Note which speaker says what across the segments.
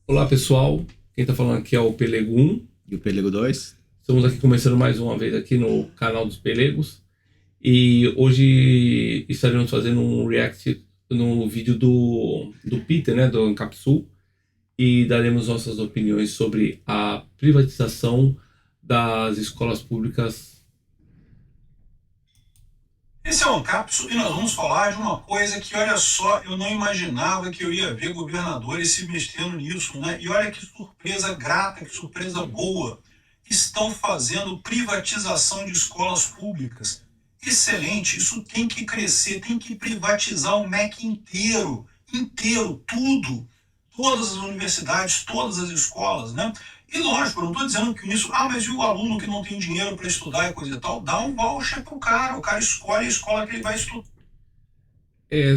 Speaker 1: Olá pessoal, quem está falando aqui é o Pelego 1.
Speaker 2: E o Pelego 2?
Speaker 1: Estamos aqui começando mais uma vez aqui no canal dos Pelegos. E hoje estaremos fazendo um react no vídeo do Peter, né, do Encapsul. E daremos nossas opiniões sobre a privatização das escolas públicas.
Speaker 3: Esse é o Ancapsu e nós vamos falar de uma coisa que, olha só, eu não imaginava que eu ia ver governadores se mexendo nisso, né? E olha que surpresa grata, que surpresa boa. Estão fazendo privatização de escolas públicas. Excelente, isso tem que crescer, tem que privatizar o MEC inteiro, tudo. Todas as universidades, todas as escolas, né? E lógico, eu não estou dizendo que isso, mas e o aluno que não tem dinheiro para estudar e coisa e tal, dá um voucher pro cara, o cara escolhe a escola que ele vai estudar.
Speaker 1: É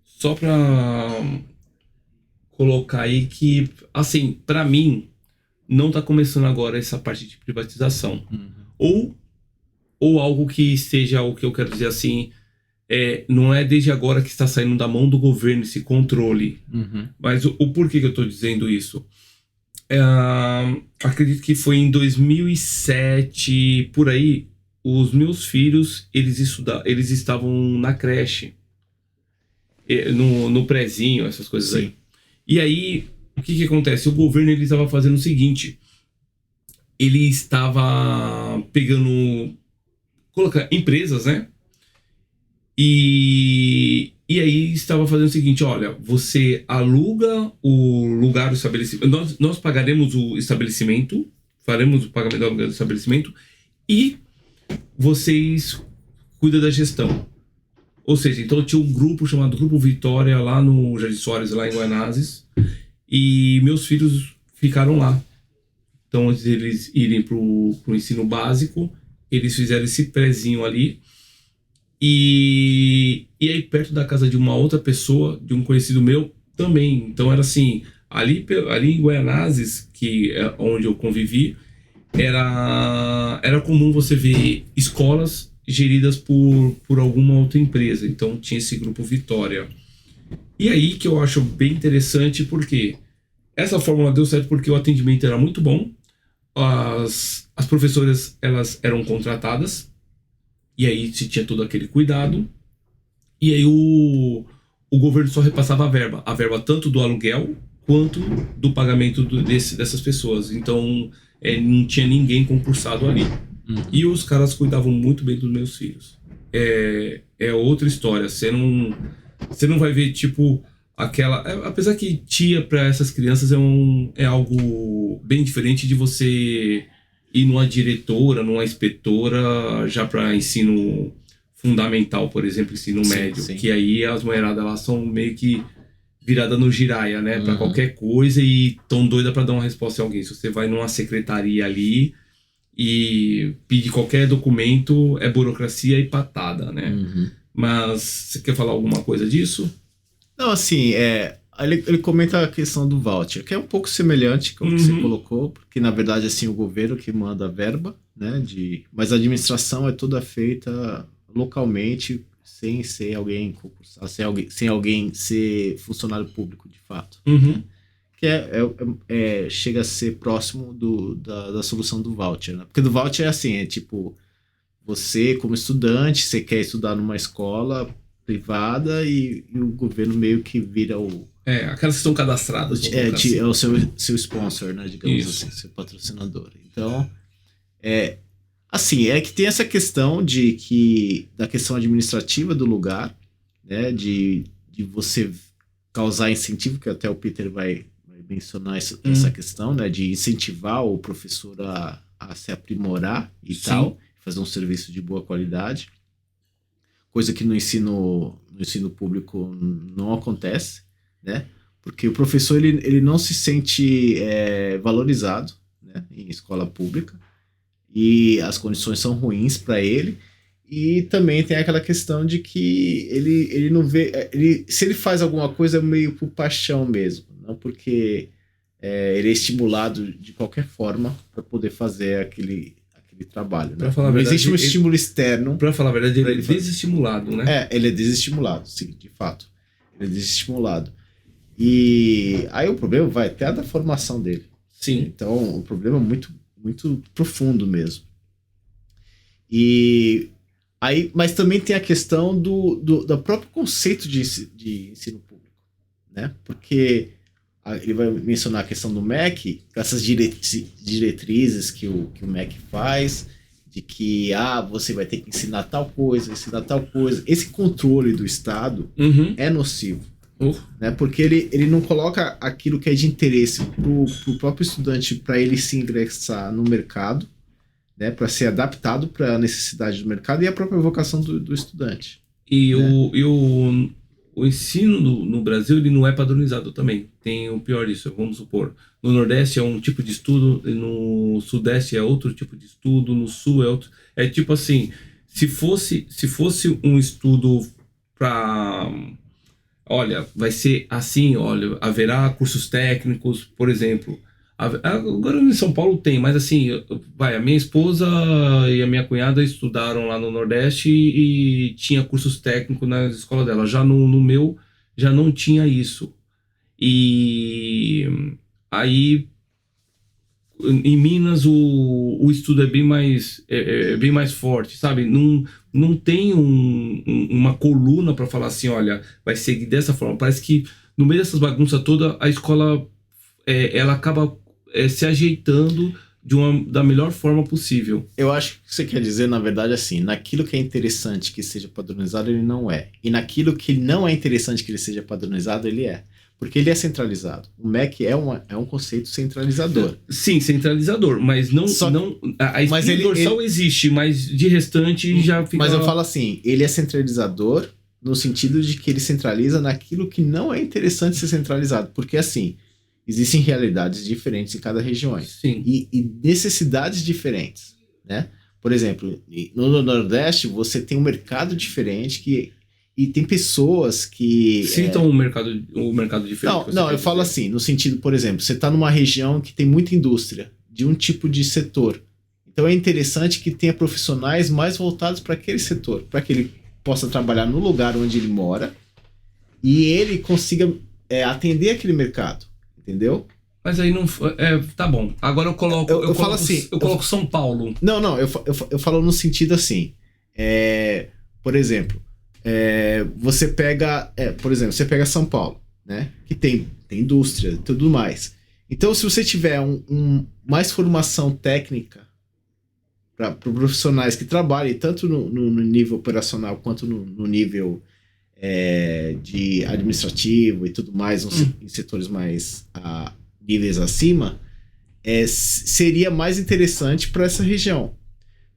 Speaker 1: só para colocar aí que, assim, para mim, não está começando agora essa parte de privatização. Ou algo que seja o que eu quero dizer assim, não é desde agora que está saindo da mão do governo esse controle. Mas o porquê que eu estou dizendo isso? Acredito que foi em 2007, por aí, os meus filhos, eles estavam na creche, no prézinho, essas coisas. Sim. Aí. E aí, o que acontece? O governo ele estava fazendo o seguinte, ele estava pegando, colocando empresas, né? E aí estava fazendo o seguinte, olha, você aluga o lugar do estabelecimento, nós pagaremos o estabelecimento, faremos o pagamento do aluguel do estabelecimento e vocês cuidam da gestão. Ou seja, então tinha um grupo chamado Grupo Vitória lá no Jardim Soares, lá em Guaianazes, e meus filhos ficaram lá. Então, antes deles irem pro ensino básico, eles fizeram esse prézinho ali. E aí perto da casa de uma outra pessoa, de um conhecido meu, também. Então era assim, ali em Guaianazes, que é onde eu convivi, era comum você ver escolas geridas por alguma outra empresa. Então tinha esse Grupo Vitória. E aí que eu acho bem interessante, porque essa fórmula deu certo porque o atendimento era muito bom, as professoras elas eram contratadas, e aí se tinha todo aquele cuidado. E aí o governo só repassava a verba tanto do aluguel quanto do pagamento dessas pessoas. Então não tinha ninguém concursado ali. E os caras cuidavam muito bem dos meus filhos. É outra história. Você não vai ver tipo aquela... apesar que tia para essas crianças é algo bem diferente de você ir numa diretora, numa inspetora já para ensino fundamental, por exemplo, ensino médio, sim. Que aí as mulheradas lá são meio que viradas no giraia, né, para qualquer coisa e tão doida para dar uma resposta a alguém. Se você vai numa secretaria ali e pedir qualquer documento, é burocracia e patada, né? Mas você quer falar alguma coisa disso?
Speaker 2: Não, assim, ele comenta a questão do voucher, que é um pouco semelhante com o que você colocou, porque na verdade assim o governo que manda a verba, né, mas a administração é toda feita localmente, sem ser alguém concursado, sem alguém ser funcionário público de fato. Né? Que chega a ser próximo da solução do voucher, né? Porque do voucher é assim, tipo, você como estudante, você quer estudar numa escola privada e o governo meio que vira o...
Speaker 1: aquelas que estão cadastradas.
Speaker 2: É o seu sponsor, né, digamos assim, seu patrocinador. Então, assim, é que tem essa questão da questão administrativa do lugar, né, de você causar incentivo, que até o Peter vai mencionar essa questão, né, de incentivar o professor a se aprimorar e tal, fazer um serviço de boa qualidade, coisa que no ensino público não acontece, né, porque o professor ele não se sente valorizado, né, em escola pública, e as condições são ruins para ele, e também tem aquela questão de que ele não vê... se ele faz alguma coisa é meio por paixão mesmo, não porque ele é estimulado de qualquer forma para poder fazer aquele trabalho. Né? Não existe um estímulo externo.
Speaker 1: Para falar a verdade, ele é desestimulado, né?
Speaker 2: Ele é desestimulado, sim, de fato. Ele é desestimulado. E aí o problema vai até da formação dele.
Speaker 1: Sim.
Speaker 2: Então, o problema é muito, muito profundo mesmo. E aí, mas também tem a questão do próprio conceito de ensino público, né? Porque ele vai mencionar a questão do MEC, essas diretrizes que o MEC faz, de que você vai ter que ensinar tal coisa. Esse controle do Estado é nocivo. Né? Porque ele não coloca aquilo que é de interesse pro próprio estudante, para ele se ingressar no mercado, né? Para ser adaptado para a necessidade do mercado e a própria vocação do estudante.
Speaker 1: E, né? O ensino no Brasil, ele não é padronizado também. Tem o pior disso, vamos supor. No Nordeste é um tipo de estudo, no Sudeste é outro tipo de estudo, no Sul é outro. É tipo assim, se fosse um estudo para... Olha, vai ser assim, olha, haverá cursos técnicos, por exemplo. Agora em São Paulo tem, mas assim, a minha esposa e a minha cunhada estudaram lá no Nordeste e tinha cursos técnicos na escola dela. Já no meu, já não tinha isso. E aí, em Minas, o estudo é bem mais forte, sabe? Não tem uma coluna para falar assim, olha, vai seguir dessa forma. Parece que no meio dessas bagunças toda, a escola ela acaba se ajeitando da melhor forma possível.
Speaker 2: Eu acho que você quer dizer, na verdade, assim, naquilo que é interessante que seja padronizado, ele não é. E naquilo que não é interessante que ele seja padronizado, ele é. Porque ele é centralizado. O MEC é um conceito centralizador.
Speaker 1: Sim, centralizador, mas não a espinha dorsal existe, mas de restante já fica...
Speaker 2: Mas eu falo assim, ele é centralizador no sentido de que ele centraliza naquilo que não é interessante ser centralizado. Porque assim, existem realidades diferentes em cada região.
Speaker 1: Sim.
Speaker 2: E necessidades diferentes, né? Por exemplo, no Nordeste você tem um mercado diferente e tem pessoas que...
Speaker 1: Citam o mercado diferente.
Speaker 2: Não, eu falo assim, no sentido, por exemplo, você está numa região que tem muita indústria, de um tipo de setor. Então é interessante que tenha profissionais mais voltados para aquele setor, para que ele possa trabalhar no lugar onde ele mora e ele consiga atender aquele mercado, entendeu?
Speaker 1: Mas aí não... tá bom. Agora eu coloco... Eu
Speaker 2: falo assim...
Speaker 1: Eu coloco São Paulo.
Speaker 2: Não, eu falo no sentido assim. Por exemplo... você pega, por exemplo, você pega São Paulo, né? Que tem indústria e tudo mais. Então, se você tiver mais formação técnica para profissionais que trabalhem tanto no nível operacional quanto no nível de administrativo e tudo mais, em setores mais níveis acima, seria mais interessante para essa região.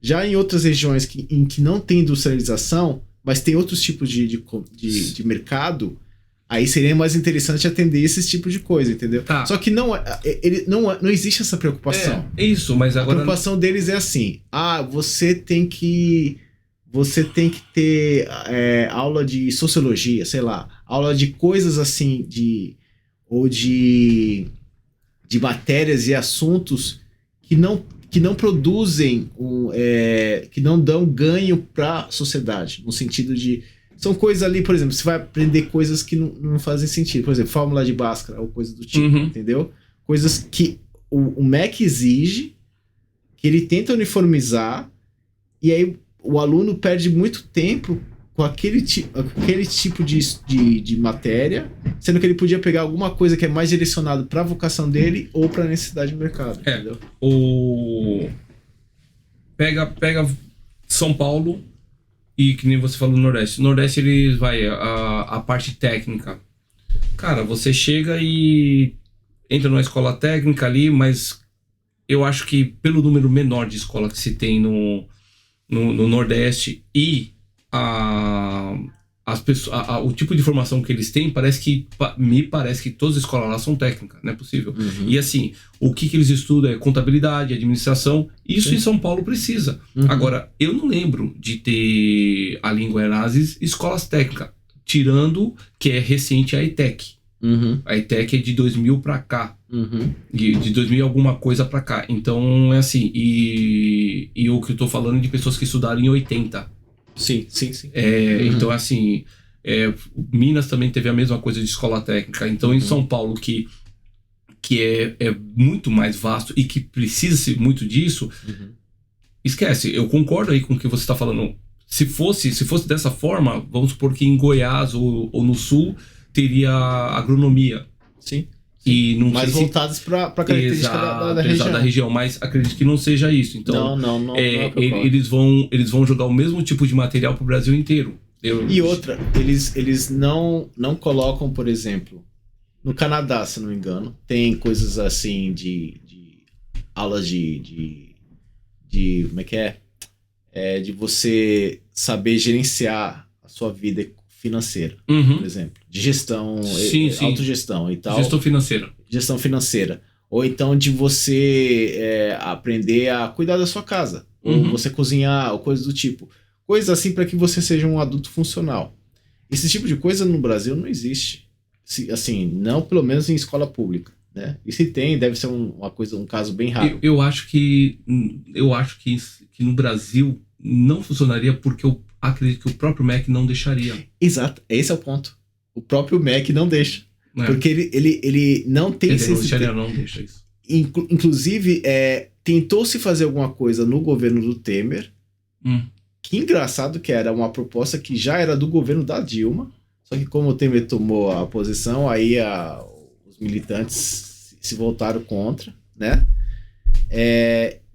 Speaker 2: Já em outras regiões em que não tem industrialização, mas tem outros tipos de mercado, aí seria mais interessante atender esses tipos de coisa, entendeu?
Speaker 1: Tá.
Speaker 2: Só que não existe essa preocupação.
Speaker 1: É isso, mas agora...
Speaker 2: A preocupação deles é assim, você tem que ter aula de sociologia, sei lá, aula de coisas assim, ou de matérias e assuntos que não produzem, que não dão ganho para a sociedade, no sentido de... São coisas ali, por exemplo, você vai aprender coisas que não fazem sentido. Por exemplo, fórmula de Bhaskara ou coisa do tipo, entendeu? Coisas que o MEC exige, que ele tenta uniformizar, e aí o aluno perde muito tempo com aquele tipo de matéria, sendo que ele podia pegar alguma coisa que é mais direcionado para a vocação dele ou para a necessidade do mercado, entendeu?
Speaker 1: Pega São Paulo e que nem você falou no Nordeste. No Nordeste eles a parte técnica. Cara, você chega e entra numa escola técnica ali, mas eu acho que pelo número menor de escola que se tem no Nordeste e as pessoas, o tipo de formação que eles têm, me parece que todas as escolas lá são técnicas, não é possível. E assim, o que eles estudam é contabilidade, administração, isso em São Paulo precisa. Agora, eu não lembro de ter ali em Guaianazes escolas técnicas, tirando que é recente a ETEC. A ETEC é de 2000 pra cá. De 2000 alguma coisa pra cá. Então é assim, e o que eu tô falando é de pessoas que estudaram em 80.
Speaker 2: Sim.
Speaker 1: Então, assim, Minas também teve a mesma coisa de escola técnica. Então, em São Paulo, que é muito mais vasto e que precisa-se muito disso, esquece. Eu concordo aí com o que você está falando. Se fosse dessa forma, vamos supor que em Goiás ou no Sul teria agronomia.
Speaker 2: Sim.
Speaker 1: E não
Speaker 2: mais
Speaker 1: sei
Speaker 2: voltados para a característica da região.
Speaker 1: Mas acredito que não seja isso. Então,
Speaker 2: não
Speaker 1: eles vão jogar o mesmo tipo de material para o Brasil inteiro.
Speaker 2: E outra, eles não colocam, por exemplo, no Canadá, se não me engano, tem coisas assim de aulas de como é que é? De você saber gerenciar a sua vida financeira, por exemplo. De gestão, autogestão e tal. Gestão financeira. Ou então de você aprender a cuidar da sua casa. Ou você cozinhar, ou coisas do tipo. Coisas assim para que você seja um adulto funcional. Esse tipo de coisa no Brasil não existe. Assim, não pelo menos em escola pública. Né? E se tem, deve ser um caso bem raro.
Speaker 1: Eu acho que no Brasil não funcionaria porque eu acredito que o próprio MEC não deixaria.
Speaker 2: Exato, esse é o ponto. O próprio MEC não deixa. Porque ele não tem...
Speaker 1: Não deixa isso.
Speaker 2: Inclusive, tentou-se fazer alguma coisa no governo do Temer. Que engraçado que era uma proposta que já era do governo da Dilma. Só que como o Temer tomou a posição, aí os militantes se voltaram contra, né?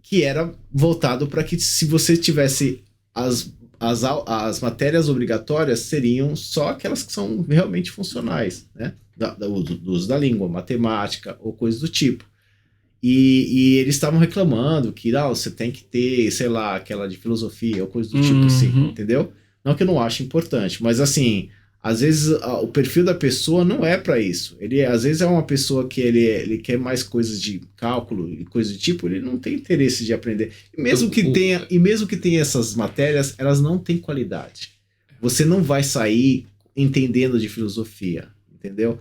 Speaker 2: Que era voltado para que se você tivesse as matérias obrigatórias seriam só aquelas que são realmente funcionais, né? Do uso da língua, matemática ou coisas do tipo. E eles estavam reclamando que você tem que ter, sei lá, aquela de filosofia ou coisa do tipo assim, entendeu? Não que eu não acho importante, mas assim, às vezes o perfil da pessoa não é para isso. Ele às vezes é uma pessoa que ele quer mais coisas de cálculo e coisas do tipo, ele não tem interesse de aprender. E mesmo que tenha essas matérias, elas não têm qualidade. Você não vai sair entendendo de filosofia, entendeu?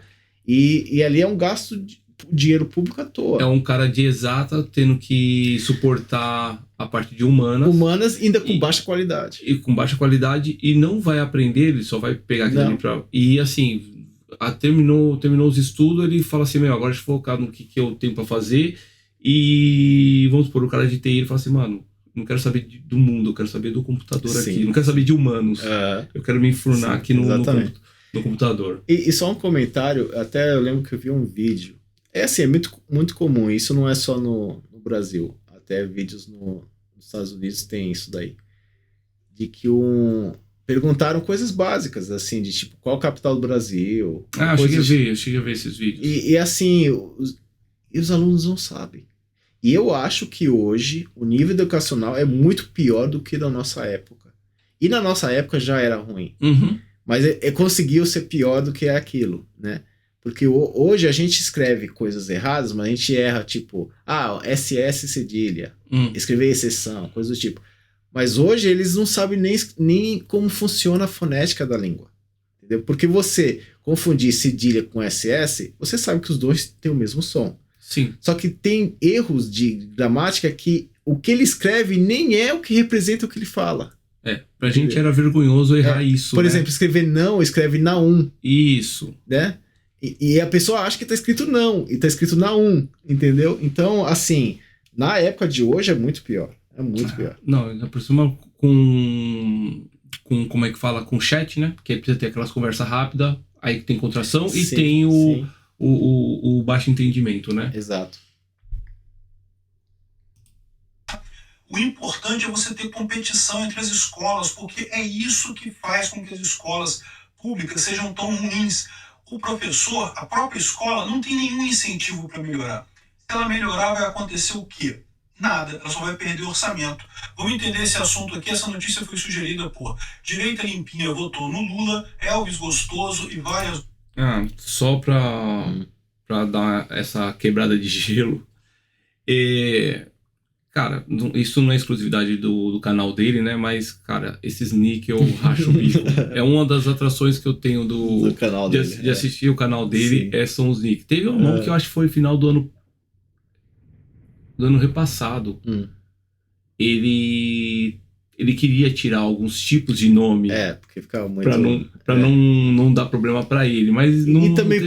Speaker 2: E ali é um gasto de dinheiro público à toa.
Speaker 1: É um cara de exata tendo que suportar a parte de humanas
Speaker 2: ainda com baixa qualidade.
Speaker 1: E com baixa qualidade, e não vai aprender, ele só vai pegar aquilo ali pra... E assim, terminou os estudos, ele fala assim, agora deixa eu focar no que eu tenho pra fazer. E vamos supor, o cara de TI, ele fala assim, mano, não quero saber do mundo, eu quero saber do computador aqui, não quero saber de humanos. Eu quero me enfurnar aqui no computador.
Speaker 2: E só um comentário, até eu lembro que eu vi um vídeo. Assim, é muito, muito comum, isso não é só no Brasil, até vídeos nos Estados Unidos tem isso daí, de que perguntaram coisas básicas, assim, de tipo, qual a capital do Brasil?
Speaker 1: Eu cheguei a ver esses vídeos.
Speaker 2: E assim, os alunos não sabem. E eu acho que hoje o nível educacional é muito pior do que na nossa época. E na nossa época já era ruim, mas conseguiu ser pior do que aquilo, né? Porque hoje a gente escreve coisas erradas, mas a gente erra, tipo, SS cedilha, escrever exceção, coisa do tipo. Mas hoje eles não sabem nem como funciona a fonética da língua. Entendeu? Porque você confundir cedilha com SS, você sabe que os dois têm o mesmo som.
Speaker 1: Sim.
Speaker 2: Só que tem erros de gramática que o que ele escreve nem é o que representa o que ele fala.
Speaker 1: Pra gente era vergonhoso errar isso.
Speaker 2: Por exemplo, escrever não, escreve na 1.
Speaker 1: Isso.
Speaker 2: Né? E a pessoa acha que tá escrito não, e tá escrito na 1, entendeu? Então, assim, na época de hoje é muito pior. É muito pior.
Speaker 1: Não, por cima com como é que fala? Com chat, né? Porque precisa ter aquelas conversas rápidas, aí tem contração e tem o baixo entendimento, né?
Speaker 2: Exato.
Speaker 3: O importante é você ter competição entre as escolas, porque é isso que faz com que as escolas públicas sejam tão ruins. O professor, a própria escola, não tem nenhum incentivo para melhorar. Se ela melhorar, vai acontecer o quê? Nada, ela só vai perder orçamento. Vamos entender esse assunto aqui. Essa notícia foi sugerida por Direita Limpinha votou no Lula, Elvis Gostoso e várias...
Speaker 1: Só pra dar essa quebrada de gelo. Cara, isso não é exclusividade do canal dele, né? Mas, cara, esses nick eu racho o bico. É uma das atrações que eu tenho do
Speaker 2: canal dele,
Speaker 1: de assistir o canal dele, são os nick. Teve um nome que eu acho que foi final do ano repassado. Ele ele queria tirar alguns tipos de nome
Speaker 2: porque ficava muito...
Speaker 1: pra não dar problema pra ele, mas não...
Speaker 2: E também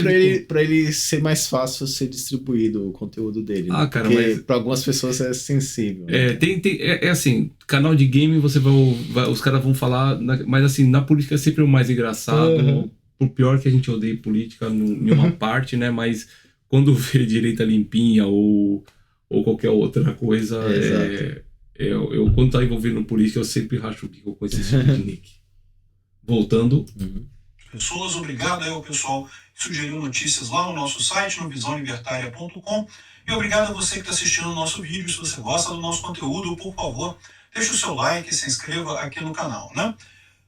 Speaker 2: pra ele ser mais fácil ser distribuído o conteúdo dele, né?
Speaker 1: Cara,
Speaker 2: porque
Speaker 1: mas...
Speaker 2: pra algumas pessoas é sensível.
Speaker 1: É assim, canal de game os caras vão falar, mas assim, na política é sempre o mais engraçado, por pior que a gente odeie política em uma parte, né, mas quando vê direita limpinha ou qualquer outra coisa, eu quando tá envolvido em política, eu sempre racho o bico com esse tipo de nick. Voltando.
Speaker 3: Pessoas, obrigado aí ao pessoal que sugeriu notícias lá no nosso site, no visãolibertaria.com, e obrigado a você que está assistindo o nosso vídeo. Se você gosta do nosso conteúdo, por favor, deixe o seu like e se inscreva aqui no canal, né?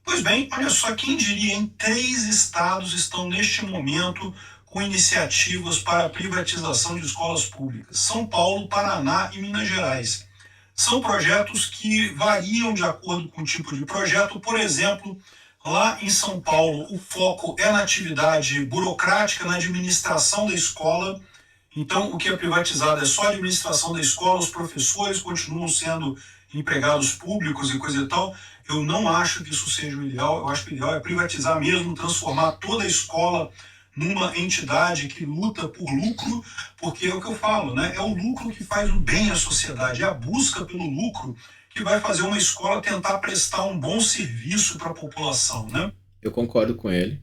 Speaker 3: Pois bem, olha só, quem diria, em 3 estados estão neste momento com iniciativas para a privatização de escolas públicas: São Paulo, Paraná e Minas Gerais. São projetos que variam de acordo com o tipo de projeto. Por exemplo, lá em São Paulo, o foco é na atividade burocrática, na administração da escola. Então, o que é privatizado é só a administração da escola, os professores continuam sendo empregados públicos e coisa e tal. Eu não acho que isso seja o ideal. Eu acho que o ideal é privatizar mesmo, transformar toda a escola numa entidade que luta por lucro, porque é o que eu falo, né? É o lucro que faz o bem à sociedade, é a busca pelo lucro que vai fazer uma escola tentar prestar um bom serviço para a população, né?
Speaker 2: Eu concordo com ele.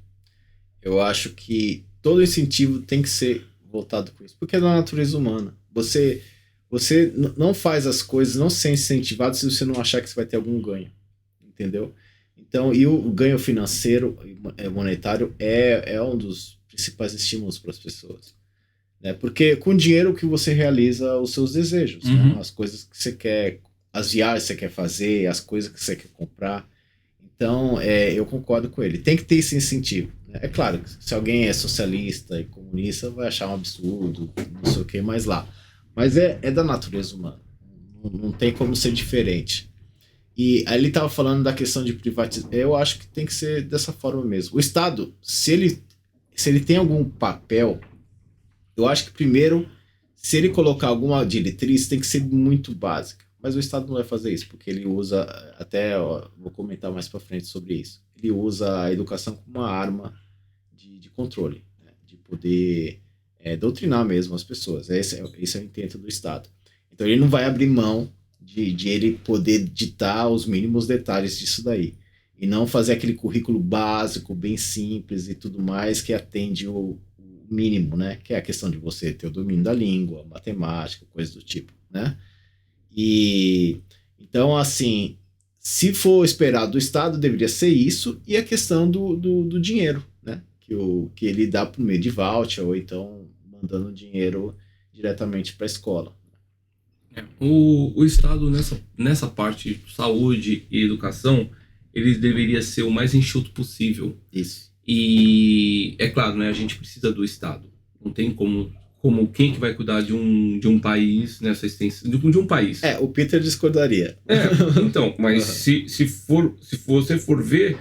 Speaker 2: Eu acho que todo incentivo tem que ser voltado com isso, porque é da natureza humana. Você não faz as coisas, não ser incentivado se você não achar que você vai ter algum ganho, entendeu? Então, e o ganho financeiro e monetário é um dos principais estímulos para as pessoas, né? Porque com dinheiro que você realiza os seus desejos, né? As coisas que você quer, as viagens que você quer fazer, as coisas que você quer comprar. Então, eu concordo com ele. Tem que ter esse incentivo, né? É claro que se alguém é socialista e comunista vai achar um absurdo, não sei o que, mas lá. Mas é da natureza humana. Não tem como ser diferente. E aí ele estava falando da questão de privatização. Eu acho que tem que ser dessa forma mesmo. O Estado, se ele tem algum papel, eu acho que primeiro, se ele colocar alguma diretriz, tem que ser muito básica. Mas o Estado não vai fazer isso, porque ele usa, vou comentar mais para frente sobre isso, ele usa a educação como uma arma de controle, né? De poder doutrinar mesmo as pessoas. Esse é o intento do Estado. Então ele não vai abrir mão de ele poder ditar os mínimos detalhes disso daí. E não fazer aquele currículo básico, bem simples e tudo mais, que atende o mínimo, né? Que é a questão de você ter o domínio da língua, matemática, coisas do tipo, né? E então, assim, se for esperado do Estado, deveria ser isso, e a questão do dinheiro, né? Que ele dá por meio de voucher, ou então mandando dinheiro diretamente para a escola.
Speaker 1: O Estado, nessa parte, saúde e educação, ele deveria ser o mais enxuto possível.
Speaker 2: Isso.
Speaker 1: E é claro, né, a gente precisa do Estado. Não tem como quem que vai cuidar de um país nessa extensão, de um país.
Speaker 2: O Peter discordaria.
Speaker 1: Então, mas se você for ver,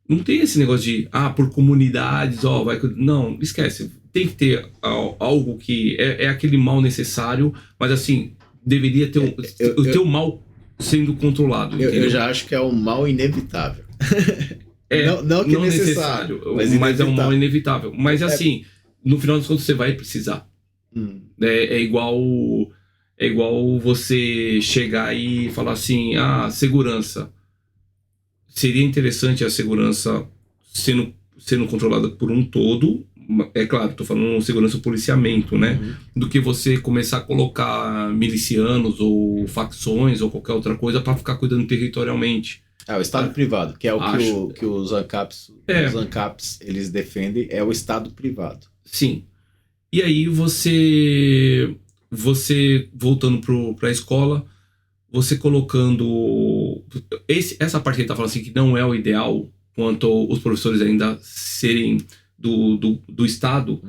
Speaker 1: não tem esse negócio de, por comunidades, vai... Não, esquece. Tem que ter algo que é aquele mal necessário, mas assim, deveria ter o mal sendo controlado.
Speaker 2: Eu já acho que é um mal inevitável. Não necessário,
Speaker 1: mas é um mal inevitável. Mas assim, no final das contas você vai precisar. É igual você chegar e falar assim, segurança. Seria interessante a segurança sendo controlada por um todo. É claro, estou falando segurança, policiamento, né? Do que você começar a colocar milicianos ou facções ou qualquer outra coisa para ficar cuidando territorialmente.
Speaker 2: O Estado privado, que é que os ANCAPs eles defendem, é o Estado privado.
Speaker 1: Sim. E aí você voltando para a escola, você colocando... Essa parte que ele está falando assim, que não é o ideal, quanto os professores ainda serem... Do Estado,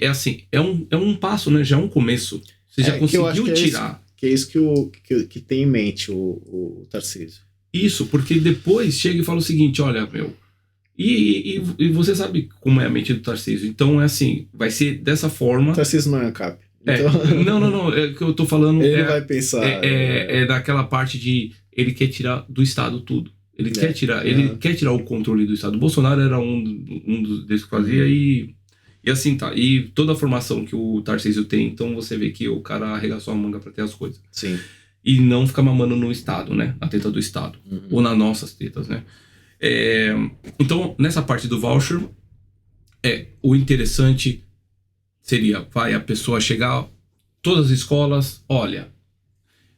Speaker 1: assim, é um passo, né? Já é um começo. Você já conseguiu tirar.
Speaker 2: É isso que tem em mente o Tarcísio.
Speaker 1: Isso, porque depois chega e fala o seguinte, olha, meu, e você sabe como é a mente do Tarcísio. Então é assim, vai ser dessa forma...
Speaker 2: O Tarcísio não é ANCAP. Então,
Speaker 1: Não. É que eu tô falando.
Speaker 2: ele vai pensar.
Speaker 1: É daquela parte de ele quer tirar do Estado tudo. Ele quer tirar o controle do Estado. O Bolsonaro era um dos que fazia e assim tá. E toda a formação que o Tarcísio tem, então você vê que o cara arregaçou a manga pra ter as coisas.
Speaker 2: Sim.
Speaker 1: E não ficar mamando no Estado, né? Na teta do Estado. Ou nas nossas tetas, né? Então, nessa parte do voucher, o interessante seria, a pessoa chegar, todas as escolas, olha,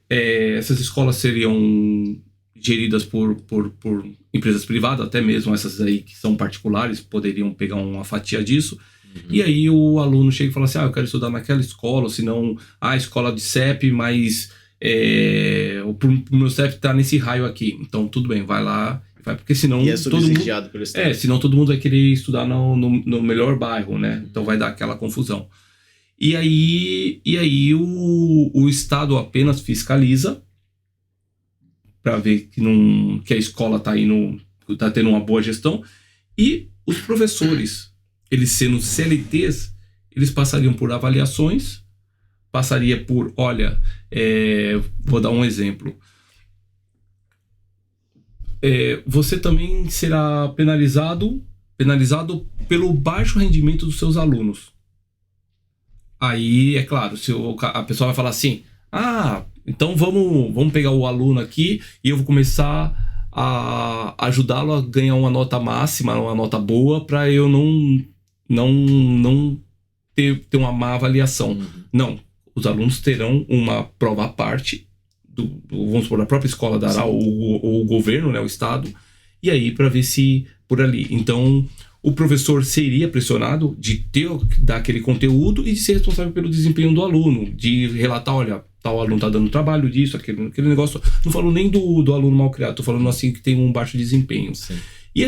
Speaker 1: essas escolas seriam geridas por empresas privadas, até mesmo essas aí que são particulares, poderiam pegar uma fatia disso. E aí o aluno chega e fala assim, eu quero estudar naquela escola, ou se não, a escola de CEP, mas o meu CEP tá nesse raio aqui. Então, tudo bem, vai lá, porque senão...
Speaker 2: E é subsidiado pelo Estado.
Speaker 1: Senão todo mundo vai querer estudar no melhor bairro, né? Então vai dar aquela confusão. E aí o Estado apenas fiscaliza para ver que a escola tá tendo uma boa gestão. E os professores, eles sendo CLTs, eles passariam por avaliações, passaria por, vou dar um exemplo. Você também será penalizado pelo baixo rendimento dos seus alunos. Aí, é claro, se a pessoa vai falar assim, então vamos pegar o aluno aqui e eu vou começar a ajudá-lo a ganhar uma nota máxima, uma nota boa, para eu não ter uma má avaliação. Não, os alunos terão uma prova à parte, vamos supor, a própria escola dará, ou o governo, né, o Estado, e aí para ver se por ali. Então, o professor seria pressionado de dar aquele conteúdo e de ser responsável pelo desempenho do aluno, de relatar, olha, tal aluno está dando trabalho disso, aquele negócio. Não falo nem do aluno mal criado, estou falando assim que tem um baixo desempenho. Sim. E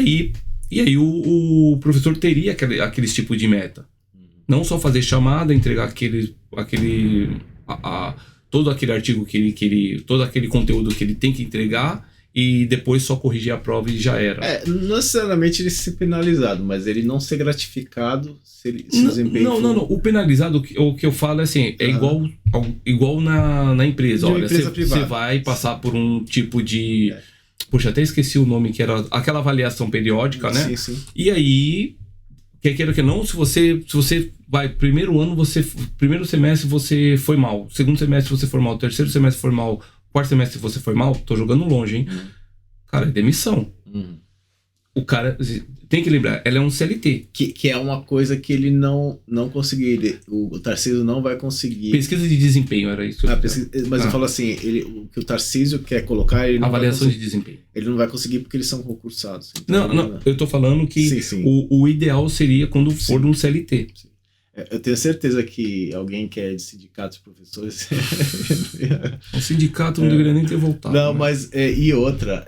Speaker 1: aí o professor teria aqueles tipos de meta. Não só fazer chamada, entregar todo aquele artigo todo aquele conteúdo que ele tem que entregar e depois só corrigir a prova e já era.
Speaker 2: Não necessariamente ele ser penalizado, mas ele não ser gratificado se o desempenho
Speaker 1: Não. O penalizado, o que eu falo é assim, igual na empresa. Olha, você vai passar por um tipo de... Poxa, até esqueci o nome, que era aquela avaliação periódica, né?
Speaker 2: Sim.
Speaker 1: E aí, quer que não, se você vai, primeiro semestre você foi mal, segundo semestre você foi mal, terceiro semestre foi mal, quarto semestre você foi mal, tô jogando longe, hein? Cara, é demissão. O cara, tem que lembrar, ela é um CLT.
Speaker 2: Que é uma coisa que ele não conseguiria, o Tarcísio não vai conseguir.
Speaker 1: Pesquisa de desempenho, era isso.
Speaker 2: Mas eu falo assim, o que o Tarcísio quer colocar, ele não
Speaker 1: avaliação de desempenho.
Speaker 2: Ele não vai conseguir porque eles são concursados. Então
Speaker 1: não, eu tô falando que
Speaker 2: sim.
Speaker 1: O ideal seria quando for de um CLT.
Speaker 2: Sim. Eu tenho certeza que alguém que é de sindicatos de professores...
Speaker 1: O sindicato não deveria nem ter voltado.
Speaker 2: Não,
Speaker 1: né?
Speaker 2: mas... E outra,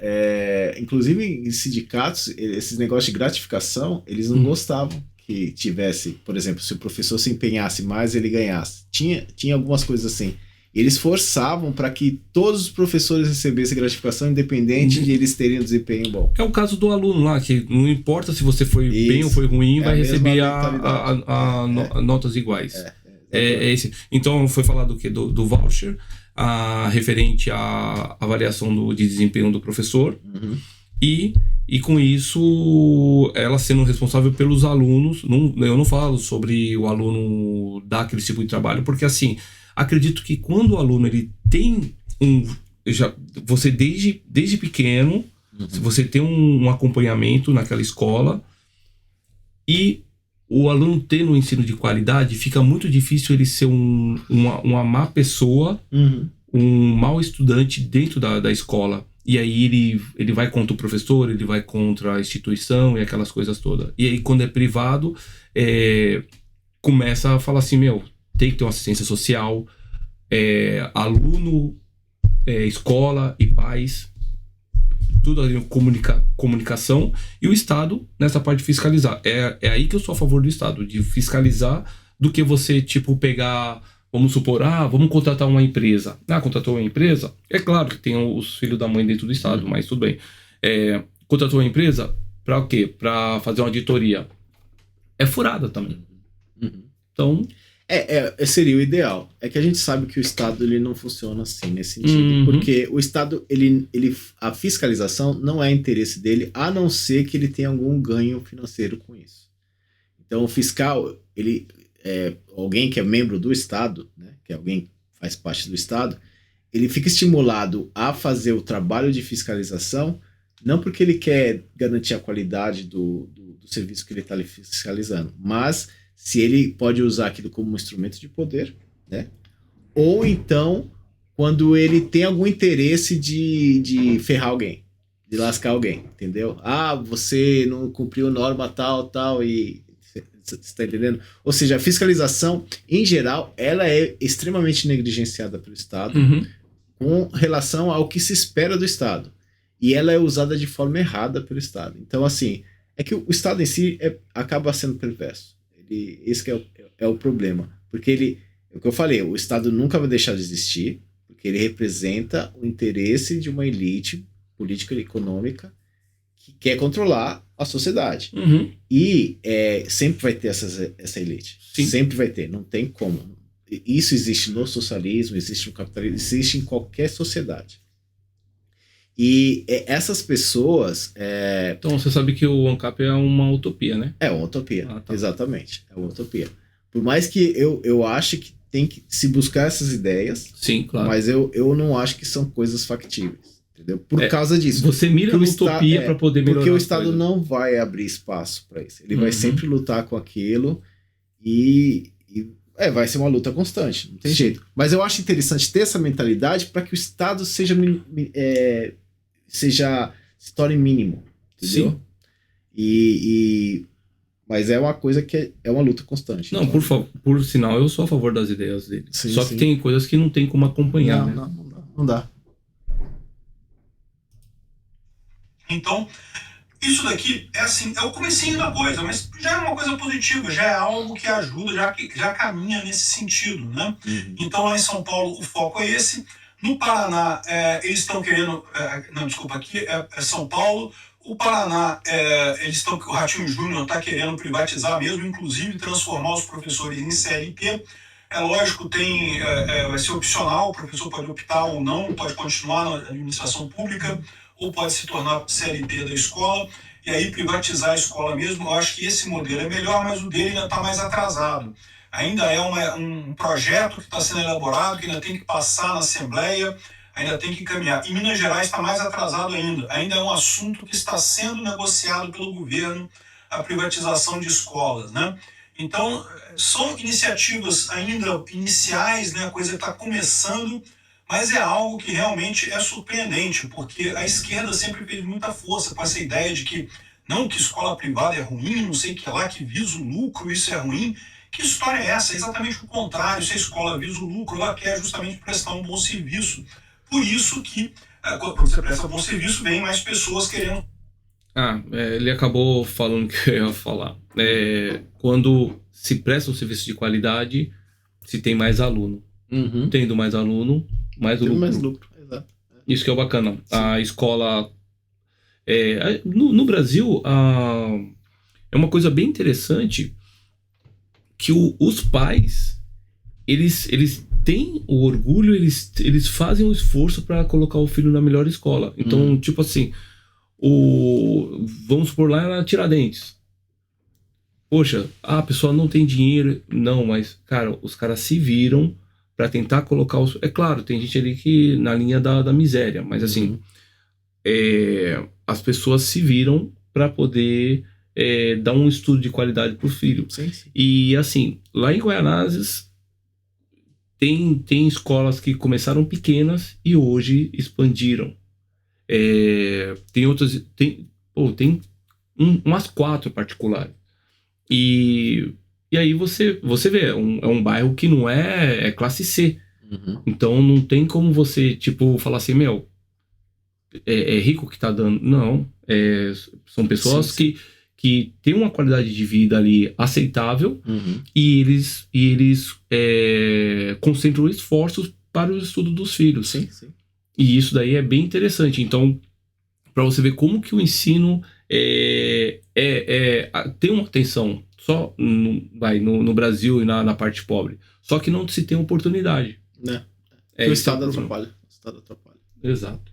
Speaker 2: inclusive em sindicatos, esses negócios de gratificação, eles não gostavam que tivesse... Por exemplo, se o professor se empenhasse mais, ele ganhasse. Tinha algumas coisas assim. Eles forçavam para que todos os professores recebessem gratificação, independente de eles terem um desempenho bom.
Speaker 1: É o caso do aluno lá, que não importa se você foi bem ou foi ruim, vai receber notas iguais. É esse. Então, foi falado do quê? Do voucher, referente à avaliação de desempenho do professor. E com isso, ela sendo responsável pelos alunos. Eu não falo sobre o aluno dar aquele tipo de trabalho, porque assim... Acredito que quando o aluno ele tem você desde pequeno, se você tem um acompanhamento naquela escola e o aluno tendo um ensino de qualidade, fica muito difícil ele ser uma má pessoa, um mau estudante dentro da escola. E aí ele vai contra o professor, ele vai contra a instituição e aquelas coisas todas. E aí quando é privado, começa a falar assim, tem que ter uma assistência social, aluno, escola e pais, tudo ali, comunicação, e o Estado nessa parte de fiscalizar. É aí que eu sou a favor do Estado, de fiscalizar, do que você, pegar, vamos supor, vamos contratar uma empresa. Contratou uma empresa? É claro que tem os filhos da mãe dentro do Estado, mas tudo bem. Contratou uma empresa para o quê? Para fazer uma auditoria. É furada também. Então...
Speaker 2: Seria o ideal. É que a gente sabe que o Estado ele não funciona assim, nesse sentido. Porque o Estado, a fiscalização não é interesse dele, a não ser que ele tenha algum ganho financeiro com isso. Então, o fiscal, alguém que é membro do Estado, né, que é alguém que faz parte do Estado, ele fica estimulado a fazer o trabalho de fiscalização, não porque ele quer garantir a qualidade do serviço que ele está fiscalizando, mas se ele pode usar aquilo como um instrumento de poder, né? Ou então, quando ele tem algum interesse de ferrar alguém, de lascar alguém, entendeu? Você não cumpriu norma tal, e... Você está entendendo? Ou seja, a fiscalização, em geral, ela é extremamente negligenciada pelo Estado com relação ao que se espera do Estado. E ela é usada de forma errada pelo Estado. Então, assim, é que o Estado em si acaba sendo perverso. Esse que é o problema. Porque é o que eu falei, o Estado nunca vai deixar de existir, porque ele representa o interesse de uma elite política e econômica que quer controlar a sociedade. E sempre vai ter essa elite.
Speaker 1: Sim.
Speaker 2: Sempre vai ter, não tem como. Isso existe no socialismo, existe no capitalismo, existe em qualquer sociedade. E essas pessoas...
Speaker 1: Então você sabe que o ANCAP é uma utopia, né?
Speaker 2: É uma utopia,
Speaker 1: tá.
Speaker 2: Exatamente. É uma utopia. Por mais que eu ache que tem que se buscar essas ideias,
Speaker 1: sim, claro.
Speaker 2: Mas eu não acho que são coisas factíveis. Entendeu? Por causa disso.
Speaker 1: Você mira na utopia para poder melhorar.
Speaker 2: Porque o Estado não vai abrir espaço para isso. Ele vai sempre lutar com aquilo e vai ser uma luta constante. Não tem jeito. Mas eu acho interessante ter essa mentalidade para que o Estado se torne mínimo. Entendeu?
Speaker 1: Sim.
Speaker 2: Mas é uma coisa que é uma luta constante.
Speaker 1: Não, então. por sinal, eu sou a favor das ideias dele.
Speaker 2: Sim,
Speaker 1: Só que tem coisas que não tem como acompanhar.
Speaker 2: Não dá.
Speaker 3: Então, isso daqui é o comecinho da coisa, mas já é uma coisa positiva, já é algo que ajuda, já caminha nesse sentido, né? Então, lá em São Paulo, o foco é esse. No Paraná, eles estão querendo... aqui é São Paulo. O Paraná, o Ratinho Júnior está querendo privatizar mesmo, inclusive transformar os professores em CLT. É lógico, vai ser opcional, o professor pode optar ou não, pode continuar na administração pública, ou pode se tornar CLT da escola, e aí privatizar a escola mesmo. Eu acho que esse modelo é melhor, mas o dele ainda está mais atrasado. Ainda é um projeto que está sendo elaborado, que ainda tem que passar na Assembleia, ainda tem que caminhar. Em Minas Gerais está mais atrasado ainda. Ainda é um assunto que está sendo negociado pelo governo, a privatização de escolas, né? Então, são iniciativas ainda iniciais, né? A coisa está começando, mas é algo que realmente é surpreendente, porque a esquerda sempre fez muita força com essa ideia de que escola privada é ruim, não sei o que lá, que visa o lucro, isso é ruim. Que história é essa? É exatamente o contrário. Se a escola visa o lucro, ela quer justamente prestar um bom serviço. Por isso que, quando você presta bom serviço, vem mais pessoas querendo...
Speaker 1: Ele acabou falando o que eu ia falar. Quando se presta um serviço de qualidade, se tem mais aluno. Tendo mais aluno, mais lucro.
Speaker 2: Mais lucro, exato.
Speaker 1: Isso que é bacana. Sim. A escola... no Brasil, é uma coisa bem interessante que os pais, eles têm o orgulho, eles fazem o esforço para colocar o filho na melhor escola. Então, tipo assim, vamos por lá na Tiradentes. Poxa, a pessoa não tem dinheiro. Não, mas, cara, os caras se viram para tentar colocar os... É claro, tem gente ali que na linha da miséria, mas assim, as pessoas se viram para poder dar um estudo de qualidade pro filho.
Speaker 2: Sim.
Speaker 1: E assim, lá em Guaianazes tem escolas que começaram pequenas e hoje expandiram. Tem outras... Tem umas 4 particulares. E aí você vê, é um bairro que não é classe C. Então não tem como você, tipo, falar assim, é rico que tá dando. Não, são pessoas que têm uma qualidade de vida ali aceitável e eles concentram esforços para o estudo dos filhos.
Speaker 2: Sim.
Speaker 1: E isso daí é bem interessante. Então, para você ver como que o ensino tem uma atenção só no Brasil e na parte pobre. Só que não se tem oportunidade.
Speaker 2: Né?
Speaker 1: O
Speaker 2: Estado atrapalha. O Estado atrapalha.
Speaker 1: Exato.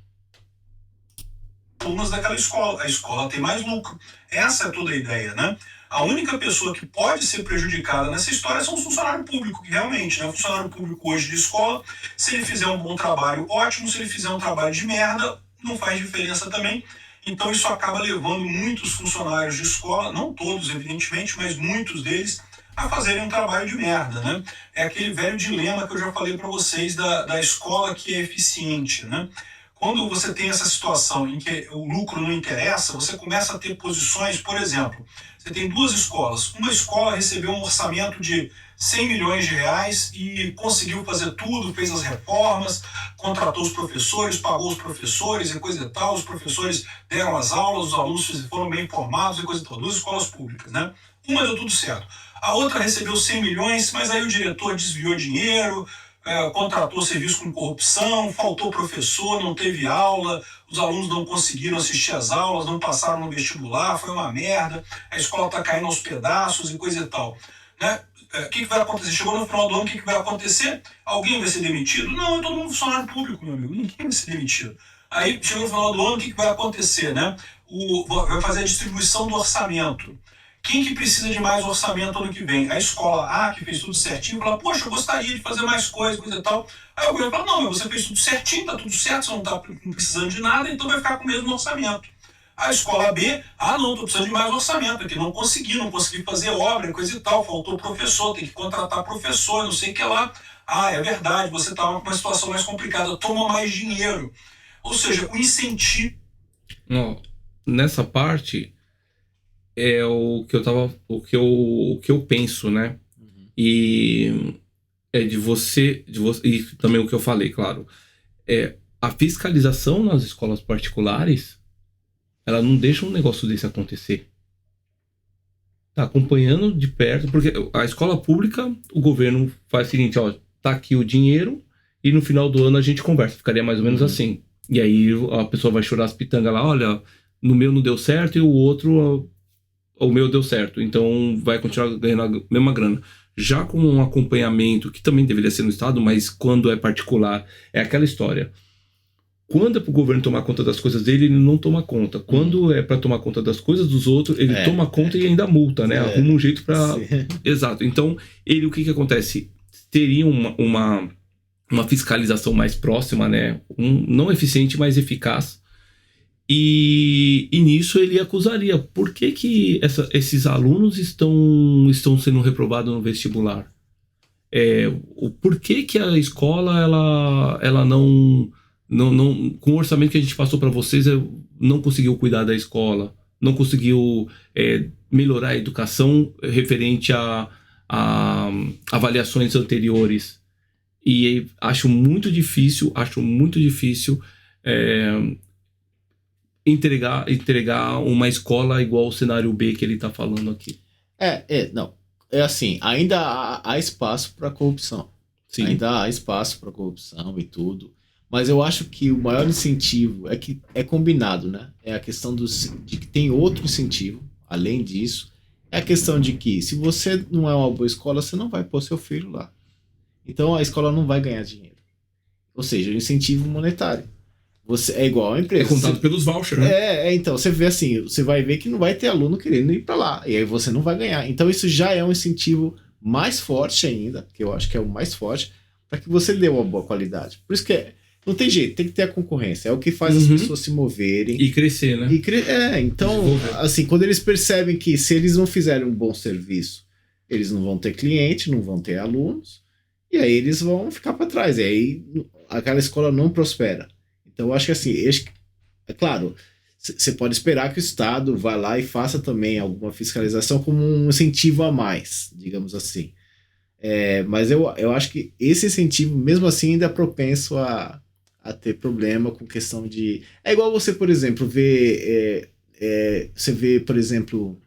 Speaker 3: Alunos daquela escola. A escola tem mais lucro. Essa é toda a ideia, né? A única pessoa que pode ser prejudicada nessa história são os funcionários públicos, que realmente, né? O funcionário público hoje de escola, se ele fizer um bom trabalho, ótimo. Se ele fizer um trabalho de merda, não faz diferença também. Então isso acaba levando muitos funcionários de escola, não todos, evidentemente, mas muitos deles, a fazerem um trabalho de merda, né? É aquele velho dilema que eu já falei para vocês da escola que é eficiente, né? Quando você tem essa situação em que o lucro não interessa, você começa a ter posições, por exemplo, você tem duas escolas. Uma escola recebeu um orçamento de 100 milhões de reais e conseguiu fazer tudo, fez as reformas, contratou os professores, pagou os professores e coisa e tal. Os professores deram as aulas, os alunos foram bem informados e coisa e tal. Duas escolas públicas, né? Uma deu tudo certo. A outra recebeu 100 milhões, mas aí o diretor desviou dinheiro, contratou serviço com corrupção, faltou professor, não teve aula, os alunos não conseguiram assistir às aulas, não passaram no vestibular, foi uma merda, a escola está caindo aos pedaços e coisa e tal. Né? O que vai acontecer? Chegou no final do ano, o que vai acontecer? Alguém vai ser demitido? Não, é todo mundo funcionário público, meu amigo, ninguém vai ser demitido. Aí chegou no final do ano, o que vai acontecer? Né? Vai fazer a distribuição do orçamento. Quem que precisa de mais orçamento ano que vem? A escola A, que fez tudo certinho, fala, poxa, eu gostaria de fazer mais coisa e tal. Aí o governo fala, não, mas você fez tudo certinho, tá tudo certo, você não tá precisando de nada, então vai ficar com o mesmo orçamento. A escola B, não, tô precisando de mais orçamento, aqui não consegui fazer obra, coisa e tal, faltou professor, tem que contratar professor, não sei o que lá. É verdade, você tá com uma situação mais complicada, toma mais dinheiro. Ou seja, o incentivo...
Speaker 1: Nessa parte... é o que eu penso, né? E é de você e também o que eu falei, claro, a fiscalização nas escolas particulares, ela não deixa um negócio desse acontecer. Tá acompanhando de perto, porque a escola pública, o governo faz o seguinte, tá aqui o dinheiro e no final do ano a gente conversa, ficaria mais ou menos assim. E aí a pessoa vai chorar as pitangas lá, olha, no meu não deu certo e o outro... o meu deu certo, então vai continuar ganhando a mesma grana. Já com um acompanhamento, que também deveria ser no Estado, mas quando é particular, é aquela história. Quando é pro governo tomar conta das coisas dele, ele não toma conta. Quando é para tomar conta das coisas dos outros, ele toma conta e ainda multa, né? Arruma um jeito para... Exato. Então, o que acontece? Teria uma fiscalização mais próxima, né? Não eficiente, mas eficaz. E nisso ele acusaria. Por que esses alunos estão sendo reprovados no vestibular? Por que a escola ela não, com o orçamento que a gente passou para vocês, não conseguiu cuidar da escola, não conseguiu melhorar a educação referente a avaliações anteriores? E acho muito difícil entregar uma escola igual ao cenário B que ele está falando aqui.
Speaker 2: Não. É assim, ainda há espaço para corrupção. Sim. Ainda há espaço para corrupção e tudo. Mas eu acho que o maior incentivo é que é combinado, né? É a questão de que tem outro incentivo, além disso. É a questão de que se você não é uma boa escola, você não vai pôr seu filho lá. Então a escola não vai ganhar dinheiro. Ou seja, o incentivo monetário. É igual a empresa.
Speaker 1: É contado pelos vouchers, né?
Speaker 2: Então, você vê assim, você vai ver que não vai ter aluno querendo ir para lá. E aí você não vai ganhar. Então isso já é um incentivo mais forte ainda, que eu acho que é o mais forte, para que você dê uma boa qualidade. Por isso que não tem jeito, tem que ter a concorrência. É o que faz as pessoas se moverem.
Speaker 1: E crescer, né?
Speaker 2: Então, assim, quando eles percebem que se eles não fizerem um bom serviço, eles não vão ter cliente, não vão ter alunos, e aí eles vão ficar para trás. E aí aquela escola não prospera. Então, eu acho que assim, é claro, você pode esperar que o Estado vá lá e faça também alguma fiscalização como um incentivo a mais, digamos assim. Mas eu acho que esse incentivo, mesmo assim, ainda é propenso a ter problema com questão de... É igual você, por exemplo, você vê, por exemplo,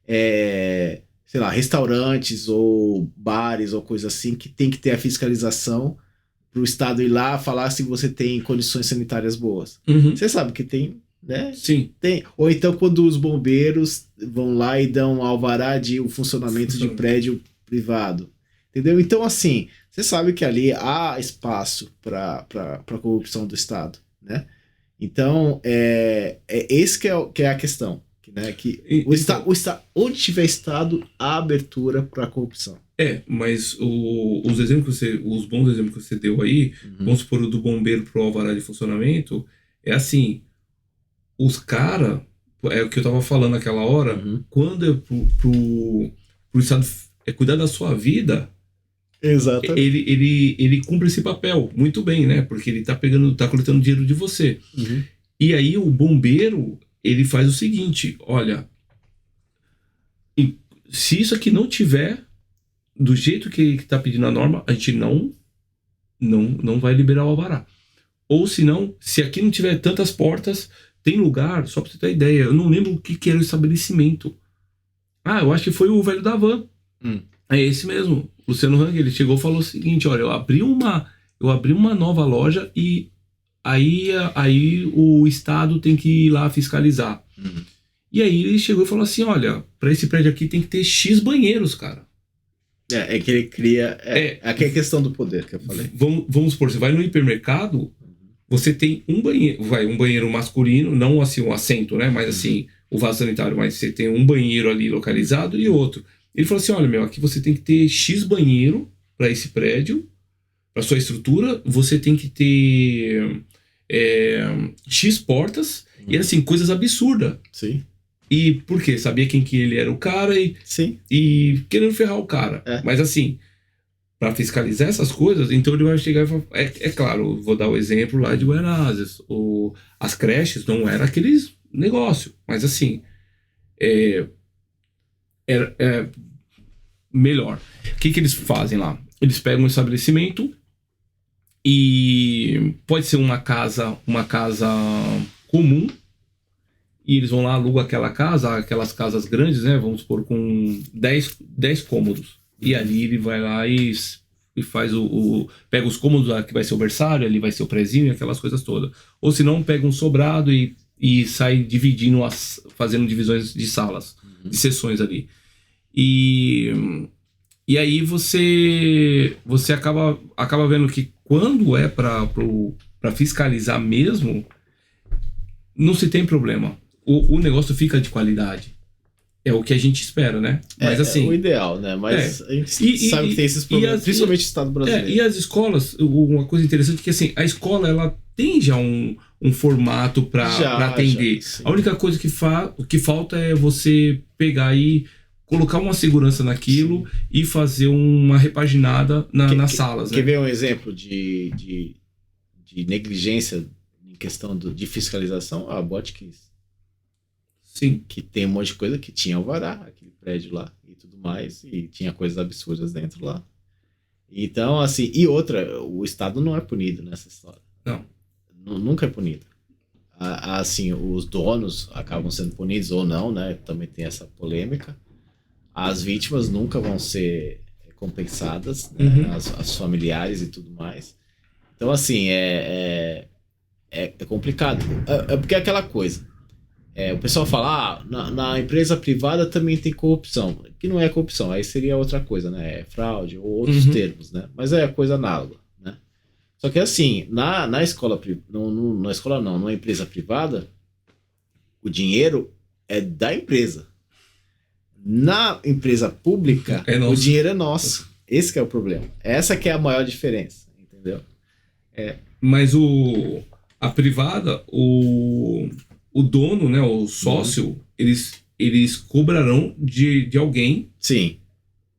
Speaker 2: sei lá, restaurantes ou bares ou coisa assim, que tem que ter a fiscalização para o Estado ir lá falar se você tem condições sanitárias boas. Você sabe que tem né?
Speaker 1: Sim.
Speaker 2: Ou então quando os bombeiros vão lá e dão alvará de um funcionamento de prédio privado. Entendeu? Então, assim, você sabe que ali há espaço para corrupção do Estado, né? Então, esse que é a questão. Né? Que onde tiver Estado, há abertura para corrupção.
Speaker 1: Mas os bons exemplos que você deu aí, vamos supor o do bombeiro pro alvará de funcionamento, é assim, os caras, é o que eu tava falando naquela hora, quando é pro Estado cuidar da sua vida,
Speaker 2: exatamente.
Speaker 1: Ele cumpre esse papel muito bem, né? Porque ele tá coletando dinheiro de você. E aí o bombeiro, ele faz o seguinte, olha, se isso aqui não tiver do jeito que tá pedindo a norma, a gente não vai liberar o alvará. Ou se não, se aqui não tiver tantas portas, tem lugar, só pra você ter ideia, eu não lembro o que era o estabelecimento. Eu acho que foi o velho da van. É esse mesmo, Luciano Hang, ele chegou e falou o seguinte, olha, eu abri uma nova loja e aí o Estado tem que ir lá fiscalizar. E aí ele chegou e falou assim, olha, pra esse prédio aqui tem que ter X banheiros, cara.
Speaker 2: É que ele cria... Aqui é a questão do poder que eu falei.
Speaker 1: Vamos supor, você vai no hipermercado, você tem um banheiro masculino, não assim um assento, né? Mas assim, o vaso sanitário, mas você tem um banheiro ali localizado e outro. Ele falou assim, olha, aqui você tem que ter X banheiro para esse prédio, para sua estrutura, você tem que ter X portas, e assim, coisas absurdas.
Speaker 2: Sim.
Speaker 1: E por quê? Sabia quem que ele era o cara e querendo ferrar o cara. Mas assim, para fiscalizar essas coisas, então ele vai chegar e falar, é claro, vou dar o exemplo lá de Guaianazes, as creches não eram aqueles negócio, mas assim, melhor. O que eles fazem lá? Eles pegam um estabelecimento e pode ser uma casa comum, e eles vão lá, alugam aquelas casas grandes, né? Vamos supor, com 10 cômodos. E ali ele vai lá e faz pega os cômodos lá, que vai ser o berçário, ali vai ser o prezinho e aquelas coisas todas. Ou se não, pega um sobrado e sai dividindo, fazendo divisões de salas, de sessões ali. E aí você acaba vendo que quando é para fiscalizar mesmo, não se tem problema. O negócio fica de qualidade. É o que a gente espera, né? Mas assim,
Speaker 2: é o ideal, né? Mas a gente sabe que tem esses problemas, principalmente no Estado brasileiro.
Speaker 1: E as escolas, uma coisa interessante é que assim, a escola ela tem já um formato para atender. A única coisa que falta é você pegar e colocar uma segurança naquilo e fazer uma repaginada nas salas.
Speaker 2: Quer ver um exemplo de negligência em questão de fiscalização? A Botkiss.
Speaker 1: Sim.
Speaker 2: Que tem um monte de coisa que tinha alvará, aquele prédio lá e tudo mais, e tinha coisas absurdas dentro lá. Então, assim, e outra, o Estado não é punido nessa história.
Speaker 1: Não.
Speaker 2: Nunca é punido. Assim, os donos acabam sendo punidos ou não, né? Também tem essa polêmica. As vítimas nunca vão ser compensadas, né? As familiares e tudo mais. Então, assim, é complicado. Porque é aquela coisa. O pessoal fala, na empresa privada também tem corrupção. Que não é corrupção, aí seria outra coisa, né? É fraude ou outros termos, né? Mas é coisa análoga, né? Só que assim, na escola, na escola não, numa empresa privada, o dinheiro é da empresa. Na empresa pública, o dinheiro é nosso. Esse que é o problema. Essa que é a maior diferença, entendeu?
Speaker 1: Mas a privada, o dono, né, o sócio, eles cobrarão de alguém.
Speaker 2: Sim.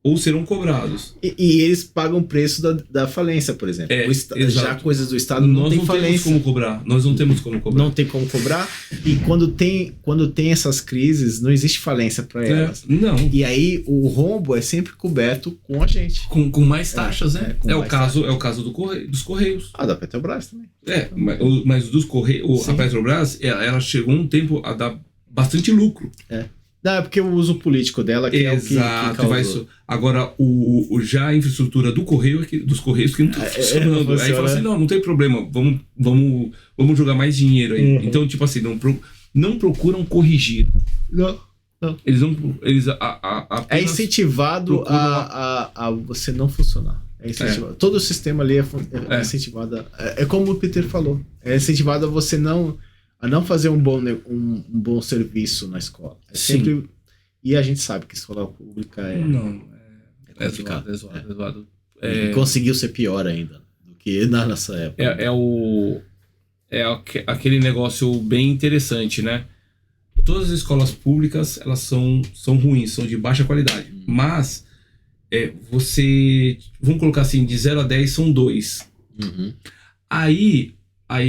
Speaker 1: Ou serão cobrados.
Speaker 2: E eles pagam o preço da falência, por exemplo. Já coisas do Estado não tem falência.
Speaker 1: Nós não temos como cobrar.
Speaker 2: Não tem como cobrar. E quando tem essas crises, não existe falência para elas.
Speaker 1: Não.
Speaker 2: E aí o rombo é sempre coberto com a gente.
Speaker 1: Com mais taxas, né? É o caso dos Correios.
Speaker 2: Da Petrobras também.
Speaker 1: Mas dos Correios, a Petrobras, ela chegou um tempo a dar bastante lucro.
Speaker 2: Não, é porque o uso político dela que
Speaker 1: Exato,
Speaker 2: é o que causou.
Speaker 1: Agora, já a infraestrutura do correio, dos correios que não está funcionando. Aí fala assim, não tem problema, vamos jogar mais dinheiro aí. Então, tipo assim, não procuram corrigir.
Speaker 2: Não.
Speaker 1: Eles apenas
Speaker 2: é incentivado a você não funcionar. É incentivado. Todo o sistema ali é incentivado. É como o Peter falou. É incentivado a você não fazer um bom serviço na escola. Sempre. E a gente sabe que escola pública é
Speaker 1: zoado. É zoado.
Speaker 2: E conseguiu ser pior ainda do que na nossa época.
Speaker 1: Aquele negócio bem interessante, né? Todas as escolas públicas, elas são ruins, são de baixa qualidade. Mas, vamos colocar assim, de 0 a 10 são 2.
Speaker 2: Uhum.
Speaker 1: Aí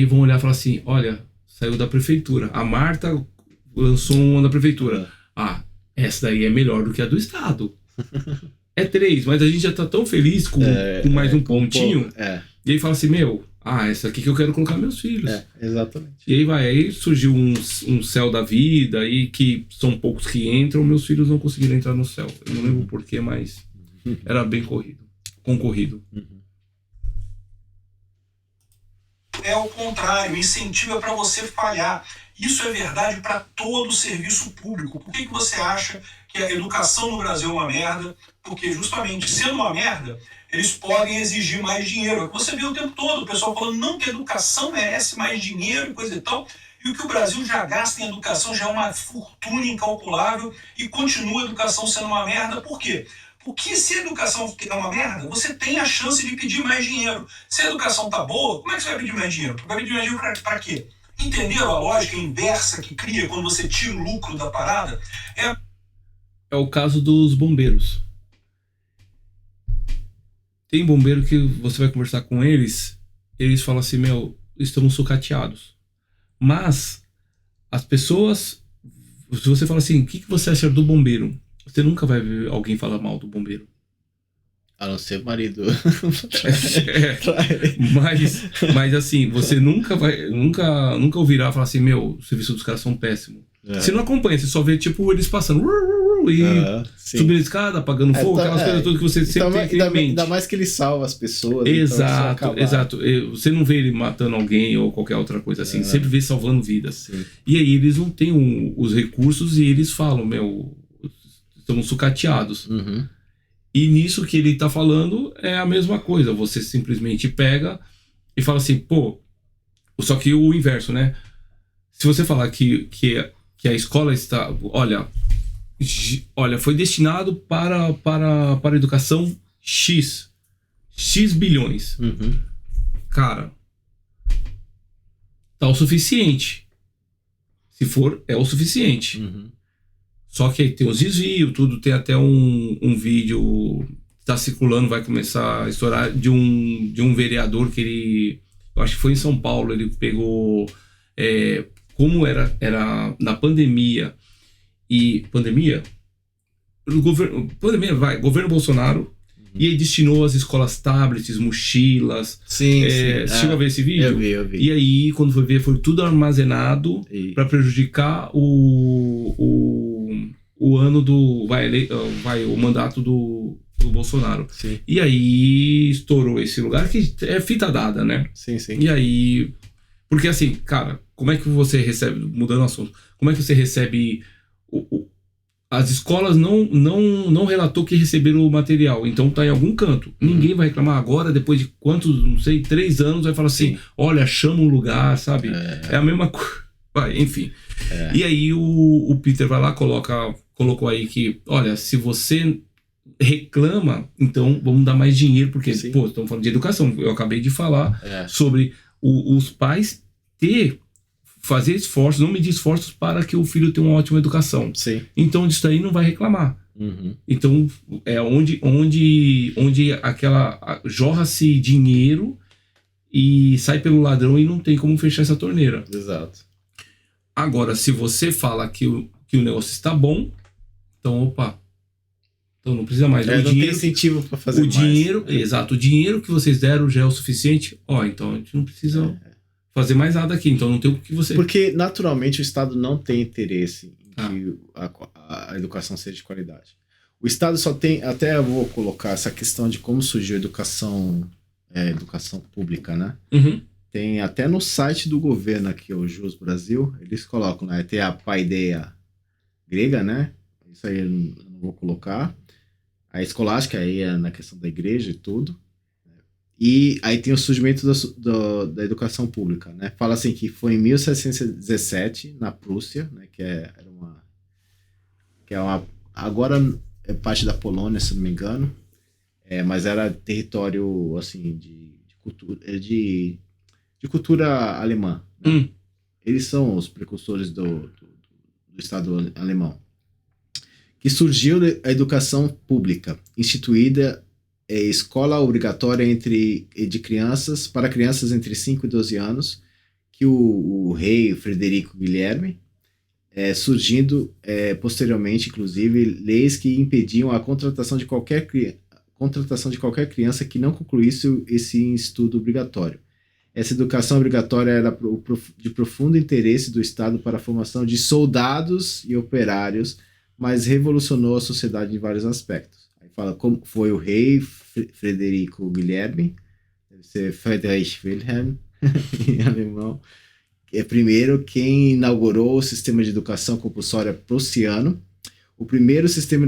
Speaker 1: vão olhar e falar assim, olha, saiu da prefeitura. A Marta lançou uma da prefeitura. Essa daí é melhor do que a do Estado. É 3, mas a gente já tá tão feliz com mais um pontinho. E aí fala assim, essa aqui que eu quero colocar meus filhos.
Speaker 2: Exatamente.
Speaker 1: E aí surgiu um céu da vida, aí que são poucos que entram, meus filhos não conseguiram entrar no céu. Eu não lembro porquê, mas era bem concorrido.
Speaker 3: É o contrário, incentivo é para você falhar. Isso é verdade para todo o serviço público. Por que você acha que a educação no Brasil é uma merda? Porque justamente sendo uma merda, eles podem exigir mais dinheiro. Você vê o tempo todo o pessoal falando não, que a educação merece mais dinheiro e coisa e tal. E o que o Brasil já gasta em educação já é uma fortuna incalculável e continua a educação sendo uma merda. Por quê? Porque se a educação é uma merda, você tem a chance de pedir mais dinheiro. Se a educação tá boa, como é que você vai pedir mais dinheiro? Vai pedir mais dinheiro para quê? Entenderam a lógica inversa que cria quando você tira o lucro da parada?
Speaker 1: É o caso dos bombeiros. Tem bombeiro que você vai conversar com eles falam assim, estamos sucateados. Mas as pessoas, se você fala assim, o que você acha do bombeiro? Você nunca vai ver alguém falar mal do bombeiro.
Speaker 2: A não ser o marido.
Speaker 1: Mas assim, você nunca ouvirá falar assim, o serviço dos caras são péssimos. Você não acompanha, você só vê tipo eles passando e subindo a escada, apagando fogo, aquelas coisas todas que você sempre tem em mente.
Speaker 2: Ainda mais que ele salva as pessoas.
Speaker 1: Exato. Você não vê ele matando alguém ou qualquer outra coisa assim, sempre vê salvando vidas.
Speaker 2: Sim.
Speaker 1: E aí eles não têm os recursos e eles falam, estamos sucateados.
Speaker 2: Uhum.
Speaker 1: E nisso que ele tá falando é a mesma coisa. Você simplesmente pega e fala assim, só que o inverso, né? Se você falar que a escola está... Olha, foi destinado para a educação X bilhões.
Speaker 2: Uhum.
Speaker 1: Cara, tá o suficiente. Se for, é o suficiente.
Speaker 2: Uhum.
Speaker 1: Só que aí tem os desvios, tudo. Tem até um vídeo que tá circulando, vai começar a estourar, de um vereador que ele... Eu acho que foi em São Paulo, ele pegou... como era na pandemia. E... Pandemia? Governo Bolsonaro. E aí destinou as escolas tablets, mochilas.
Speaker 2: Sim.
Speaker 1: Você chegou a ver esse vídeo?
Speaker 2: Eu vi.
Speaker 1: E aí, quando foi ver, foi tudo armazenado para prejudicar o ano do... o mandato do Bolsonaro.
Speaker 2: Sim.
Speaker 1: E aí estourou esse lugar, que é fita dada, né?
Speaker 2: Sim.
Speaker 1: E aí... Porque assim, cara, como é que você recebe... Mudando o assunto. Como é que você recebe... As escolas não relatou que receberam o material, então tá em algum canto. Ninguém vai reclamar agora, depois de quantos, não sei, 3 anos, vai falar assim, olha, chama um lugar, sabe? É a mesma coisa. Enfim. E aí o Peter vai lá, colocou aí que, olha, se você reclama, então vamos dar mais dinheiro, porque, estamos falando de educação. Eu acabei de falar sobre os pais fazer esforços, não medir esforços para que o filho tenha uma ótima educação.
Speaker 2: Sim.
Speaker 1: Então, disso aí não vai reclamar.
Speaker 2: Uhum.
Speaker 1: Então, é onde aquela jorra-se dinheiro e sai pelo ladrão e não tem como fechar essa torneira.
Speaker 2: Exato.
Speaker 1: Agora, se você fala que o negócio está bom, então, então não precisa mais.
Speaker 2: Não tem incentivo para fazer mais.
Speaker 1: Exato. O dinheiro que vocês deram já é o suficiente. Então a gente não precisa... fazer mais nada aqui, então não tem o que você...
Speaker 2: Porque, naturalmente, o Estado não tem interesse em que a educação seja de qualidade. O Estado só tem, até eu vou colocar essa questão de como surgiu a educação pública, né?
Speaker 1: Uhum.
Speaker 2: Tem até no site do governo aqui, o JUS Brasil, eles colocam, né? Tem a paideia grega, né? Isso aí eu não vou colocar. A escolástica aí é na questão da igreja e tudo. E aí tem o surgimento da educação pública, né? Fala assim que foi em 1717, na Prússia, né? Agora é parte da Polônia, se não me engano. Mas era território, assim, de cultura alemã. Né? Eles são os precursores do Estado alemão. Que surgiu a educação pública, instituída escola obrigatória para crianças entre 5 e 12 anos, que o rei Frederico Guilherme, surgindo posteriormente, inclusive, leis que impediam a contratação de qualquer criança que não concluísse esse estudo obrigatório. Essa educação obrigatória era de profundo interesse do Estado para a formação de soldados e operários, mas revolucionou a sociedade em vários aspectos. Aí fala como foi o rei Frederico Guilherme, deve ser Friedrich Wilhelm em alemão, primeiro quem inaugurou o sistema de educação compulsória prussiano, o primeiro sistema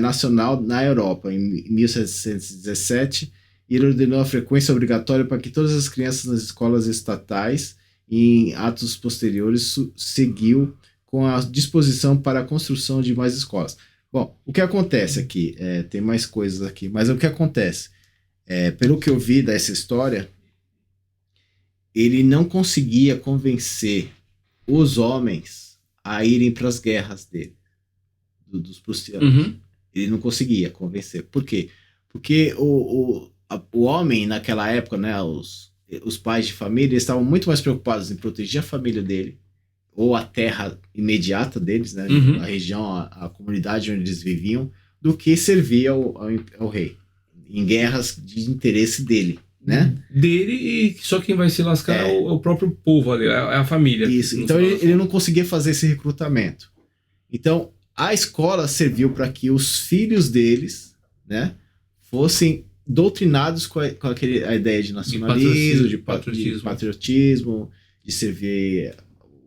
Speaker 2: nacional na Europa, em 1717, e ele ordenou a frequência obrigatória para que todas as crianças nas escolas estatais e em atos posteriores seguiu com a disposição para a construção de mais escolas. Bom, o que acontece aqui, tem mais coisas aqui, mas o que acontece, pelo que eu vi dessa história, ele não conseguia convencer os homens a irem para as guerras dele, dos prussianos.
Speaker 1: Uhum.
Speaker 2: Ele não conseguia convencer. Por quê? Porque o homem, naquela época, né, os pais de família estavam muito mais preocupados em proteger a família dele, ou a terra imediata deles, né, a região, a comunidade onde eles viviam, do que servir ao rei, em guerras de interesse dele, né?
Speaker 1: Dele, e só quem vai se lascar é o próprio povo ali, é a família.
Speaker 2: Isso, então ele não conseguia fazer esse recrutamento. Então, a escola serviu para que os filhos deles, né, fossem doutrinados com a ideia de nacionalismo, de patriotismo, de servir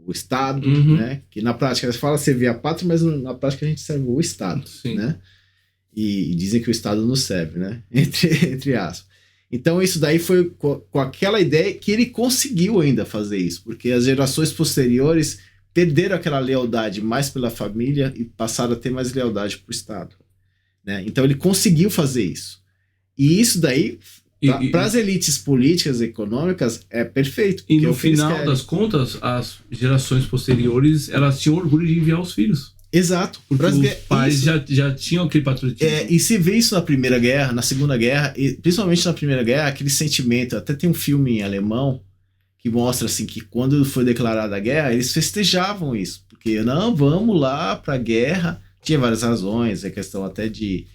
Speaker 2: o Estado, né? Que na prática se fala servir a pátria, mas na prática a gente serve o Estado, né? E dizem que o Estado nos serve, né? Entre aspas. Então isso daí foi com aquela ideia que ele conseguiu ainda fazer isso, porque as gerações posteriores perderam aquela lealdade mais pela família e passaram a ter mais lealdade para o Estado, né? Então ele conseguiu fazer isso. E isso daí, para as elites políticas e econômicas, é perfeito.
Speaker 1: E no final das contas, as gerações posteriores, elas tinham orgulho de enviar os filhos.
Speaker 2: Exato.
Speaker 1: Porque os pais já tinham aquele patriotismo.
Speaker 2: E se vê isso na Primeira Guerra, na Segunda Guerra, e principalmente na Primeira Guerra, aquele sentimento, até tem um filme em alemão que mostra assim, que quando foi declarada a guerra, eles festejavam isso. Porque, não, vamos lá para a guerra. Tinha várias razões, a questão até de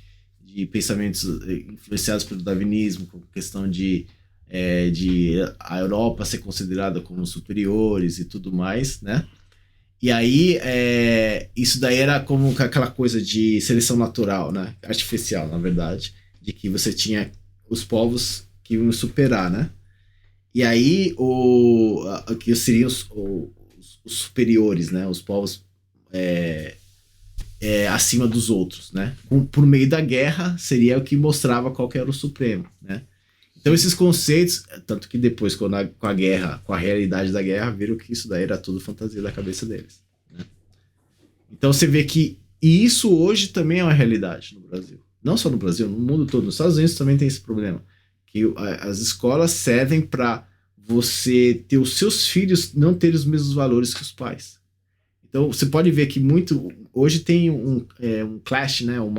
Speaker 2: pensamentos influenciados pelo darwinismo, com questão de a Europa ser considerada como superiores e tudo mais, né? E aí, isso daí era como aquela coisa de seleção natural, né? Artificial, na verdade, de que você tinha os povos que iam superar, né? E aí, que seriam os superiores, né? Os povos acima dos outros, né? Por meio da guerra seria o que mostrava qual que era o supremo, né? Então esses conceitos, tanto que depois com a guerra, com a realidade da guerra, viram que isso daí era tudo fantasia da cabeça deles, né? Então você vê que isso hoje também é uma realidade no Brasil, não só no Brasil, no mundo todo. Nos Estados Unidos também tem esse problema, que as escolas servem para você ter os seus filhos não terem os mesmos valores que os pais. Então, você pode ver que hoje tem um clash, né? Um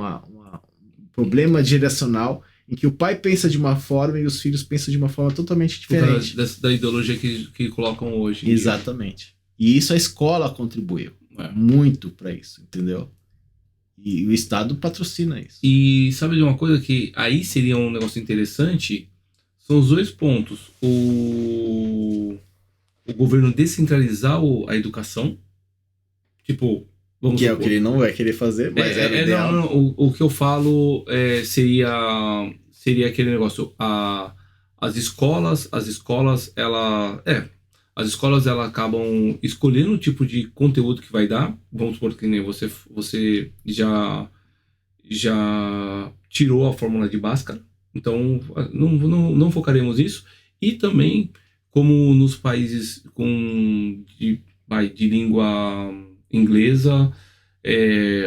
Speaker 2: problema geracional em que o pai pensa de uma forma e os filhos pensam de uma forma totalmente diferente.
Speaker 1: Da ideologia que colocam hoje.
Speaker 2: Exatamente. E isso a escola contribuiu muito para isso, entendeu? E o Estado patrocina isso.
Speaker 1: E sabe de uma coisa que aí seria um negócio interessante? São os dois pontos. O governo descentralizar a educação. Tipo,
Speaker 2: Que é o que ele não vai querer fazer, mas era o ideal.
Speaker 1: Não, o que eu falo seria aquele negócio. As escolas, elas acabam escolhendo o tipo de conteúdo que vai dar. Vamos supor que nem você já tirou a fórmula de Bhaskara, então não focaremos nisso. E também, como nos países de língua inglesa,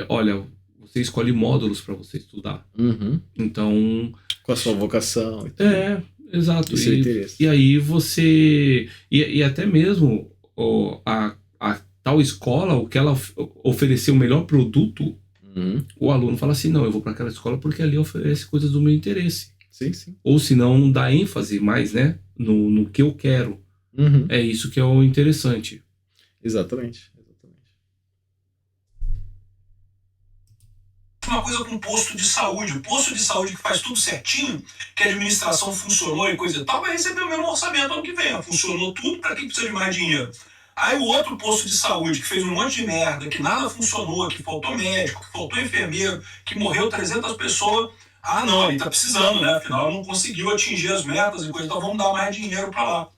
Speaker 1: olha, você escolhe módulos para você estudar. Então,
Speaker 2: com a sua vocação.
Speaker 1: Exato.
Speaker 2: Seu interesse.
Speaker 1: E aí você... E até mesmo a tal escola, o que ela oferecer o melhor produto, o aluno fala assim, não, eu vou para aquela escola porque ali oferece coisas do meu interesse.
Speaker 2: Sim, sim.
Speaker 1: Ou se não, dá ênfase mais, né? No que eu quero. É isso que é o interessante.
Speaker 3: Exatamente. Uma coisa com posto de saúde. O posto de saúde que faz tudo certinho, que a administração funcionou e coisa e tal, vai receber o mesmo orçamento ano que vem. Funcionou tudo, para quem precisa de mais dinheiro? Aí o outro posto de saúde que fez um monte de merda, que nada funcionou, que faltou médico, que faltou enfermeiro, que morreu 300 pessoas. Ah, não, ele tá precisando, né? Afinal, não conseguiu atingir as metas e coisa, então vamos dar mais dinheiro para lá.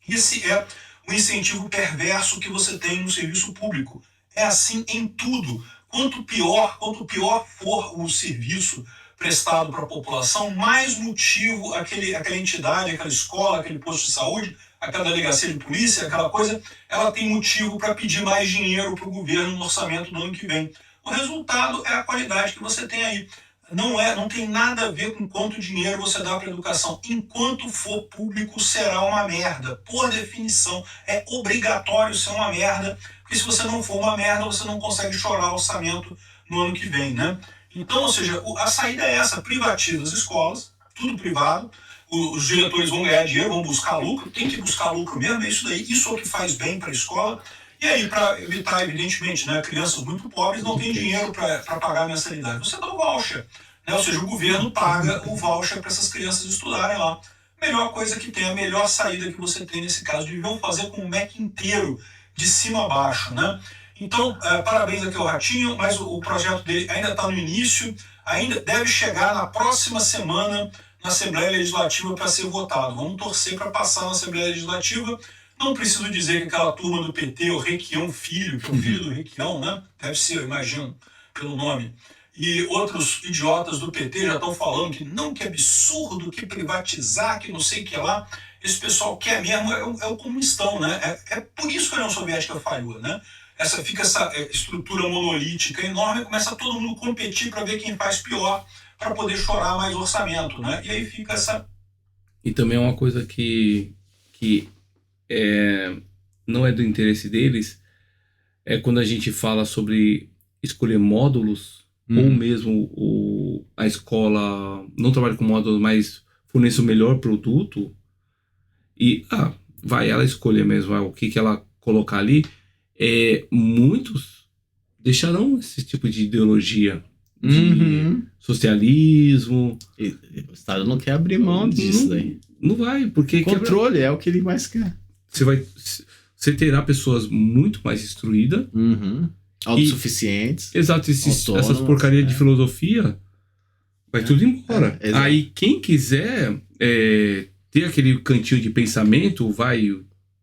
Speaker 3: Esse é o incentivo perverso que você tem no serviço público. É assim em tudo. Quanto pior for o serviço prestado para a população, mais motivo aquela entidade, aquela escola, aquele posto de saúde, aquela delegacia de polícia, aquela coisa, ela tem motivo para pedir mais dinheiro para o governo no orçamento do ano que vem. O resultado é a qualidade que você tem aí. Não tem nada a ver com quanto dinheiro você dá para a educação. Enquanto for público, será uma merda. Por definição, é obrigatório ser uma merda, porque se você não for uma merda, você não consegue chorar orçamento no ano que vem, né? Então, ou seja, a saída é essa: privatiza as escolas, tudo privado, os diretores vão ganhar dinheiro, vão buscar lucro, tem que buscar lucro mesmo, é isso daí, isso é o que faz bem para a escola. E aí, para evitar, evidentemente, né, crianças muito pobres não têm dinheiro para pagar a mensalidade, você dá o voucher, né? Ou seja, o governo paga o voucher para essas crianças estudarem lá. Melhor coisa que tem, a melhor saída que você tem nesse caso, deviam fazer com o MEC inteiro, de cima a baixo, né? Então, parabéns aqui ao Ratinho, mas o projeto dele ainda está no início, ainda deve chegar na próxima semana na Assembleia Legislativa para ser votado. Vamos torcer para passar na Assembleia Legislativa. Não preciso dizer que aquela turma do PT, o Requião Filho, que é o filho do Requião, né? Deve ser, eu imagino, pelo nome. E outros idiotas do PT já estão falando que absurdo, que privatizar, que não sei o que lá. Esse pessoal quer mesmo, é o comunistão, né? É por isso que a União Soviética falhou, né? Fica essa estrutura monolítica enorme, começa todo mundo competir para ver quem faz pior, para poder chorar mais orçamento, né? E aí fica essa...
Speaker 1: E também é uma coisa que não é do interesse deles, é quando a gente fala sobre escolher módulos, ou mesmo a escola não trabalha com módulos, mas fornece o melhor produto, e ela escolher mesmo o que ela colocar ali. Muitos deixarão esse tipo de ideologia de socialismo.
Speaker 2: O Estado não quer abrir mão disso daí.
Speaker 1: Não vai, porque...
Speaker 2: Controle é o que ele mais quer.
Speaker 1: Você terá pessoas muito mais instruídas.
Speaker 2: Autossuficientes.
Speaker 1: Exato, essas porcarias de filosofia vai tudo embora. Aí quem quiser ter aquele cantinho de pensamento,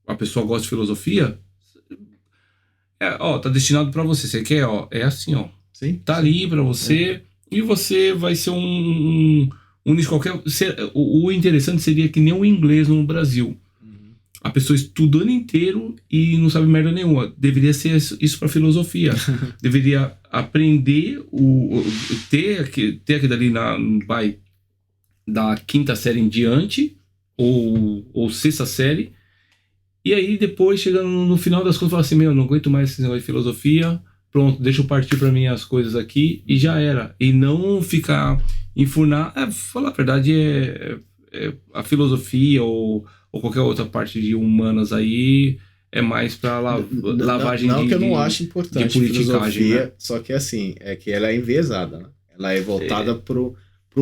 Speaker 1: a pessoa gosta de filosofia, tá destinado para você. Você quer, é assim,
Speaker 2: Sim,
Speaker 1: tá ali para você, e você vai ser um nicho qualquer. O interessante seria que nem o inglês no Brasil. A pessoa estuda o ano inteiro e não sabe merda nenhuma. Deveria ser isso para filosofia. Deveria aprender, ter aquilo ali da quinta série em diante, ou sexta série. E aí depois, chegando no final das contas, falar assim, não aguento mais esse negócio de filosofia, pronto, deixa eu partir para minhas coisas aqui, e já era. E não ficar enfurnar. Falar a verdade, a filosofia ou qualquer outra parte de humanas aí é mais para lavagem
Speaker 2: que eu não acho importante
Speaker 1: de politicagem, né?
Speaker 2: Só que assim, que ela é enviesada, né? Ela é voltada para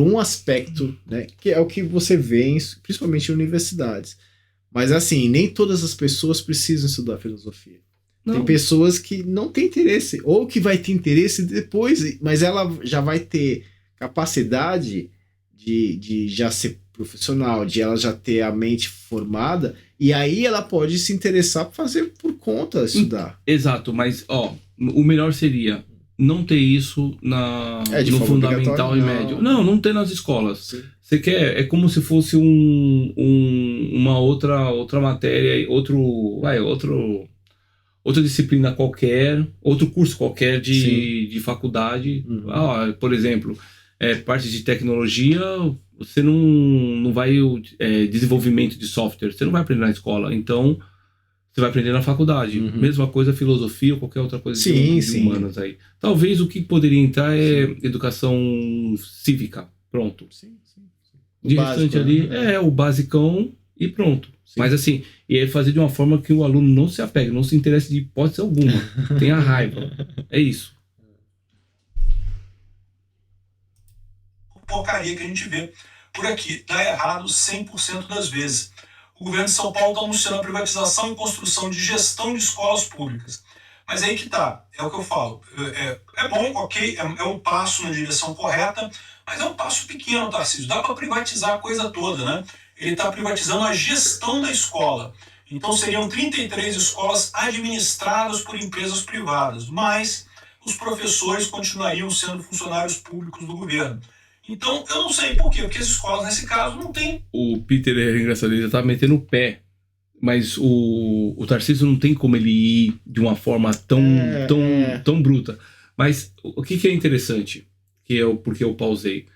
Speaker 2: um aspecto, né? Que é o que você vê, principalmente em universidades. Mas assim, nem todas as pessoas precisam estudar filosofia. Tem pessoas que não têm interesse, ou que vai ter interesse depois, mas ela já vai ter capacidade de já ser profissional, de ela já ter a mente formada, e aí ela pode se interessar por fazer por conta, estudar.
Speaker 1: Exato, mas o melhor seria não ter isso no fundamental e médio. Não ter nas escolas.
Speaker 2: Sim.
Speaker 1: Você quer, é como se fosse uma outra matéria, outra disciplina qualquer, outro curso qualquer de faculdade. Por exemplo, parte de tecnologia, você não vai... desenvolvimento de software, você não vai aprender na escola, então você vai aprender na faculdade. Mesma coisa filosofia ou qualquer outra coisa de humanas aí. Talvez o que poderia entrar é educação cívica, pronto.
Speaker 2: Sim.
Speaker 1: De restante ali o basicão e pronto. Sim. Mas assim, e aí fazer de uma forma que o aluno não se apegue, não se interesse de hipótese alguma, tenha raiva. É isso.
Speaker 3: Porcaria que a gente vê por aqui. Dá errado 100% das vezes. O governo de São Paulo está anunciando a privatização e construção de gestão de escolas públicas. Mas aí que tá, é o que eu falo. É bom, ok, é um passo na direção correta, mas é um passo pequeno, Tarcísio. Dá para privatizar a coisa toda, né? Ele está privatizando a gestão da escola. Então seriam 33 escolas administradas por empresas privadas, mas os professores continuariam sendo funcionários públicos do governo. Então, eu não sei por quê, porque as escolas, nesse caso, não tem...
Speaker 1: O Peter é engraçado, ele já tá metendo o pé, mas o Tarcísio não tem como ele ir de uma forma tão bruta. Mas o que é interessante, que é porque eu pausei,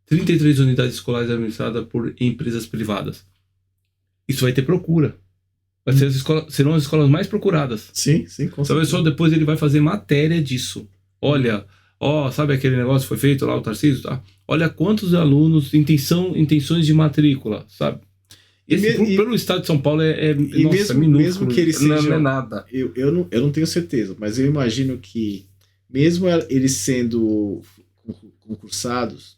Speaker 1: 33 unidades escolares administradas por empresas privadas. Isso vai ter procura. Vai ser serão as escolas mais procuradas.
Speaker 2: Sim, com certeza.
Speaker 1: Só depois ele vai fazer matéria disso. Olha, sabe aquele negócio que foi feito lá, o Tarcísio? Tá? Olha quantos alunos, intenções de matrícula, sabe? Pelo estado de São Paulo
Speaker 2: mesmo que eles sejam,
Speaker 1: não é nada.
Speaker 2: Eu não tenho certeza, mas eu imagino que mesmo eles sendo concursados,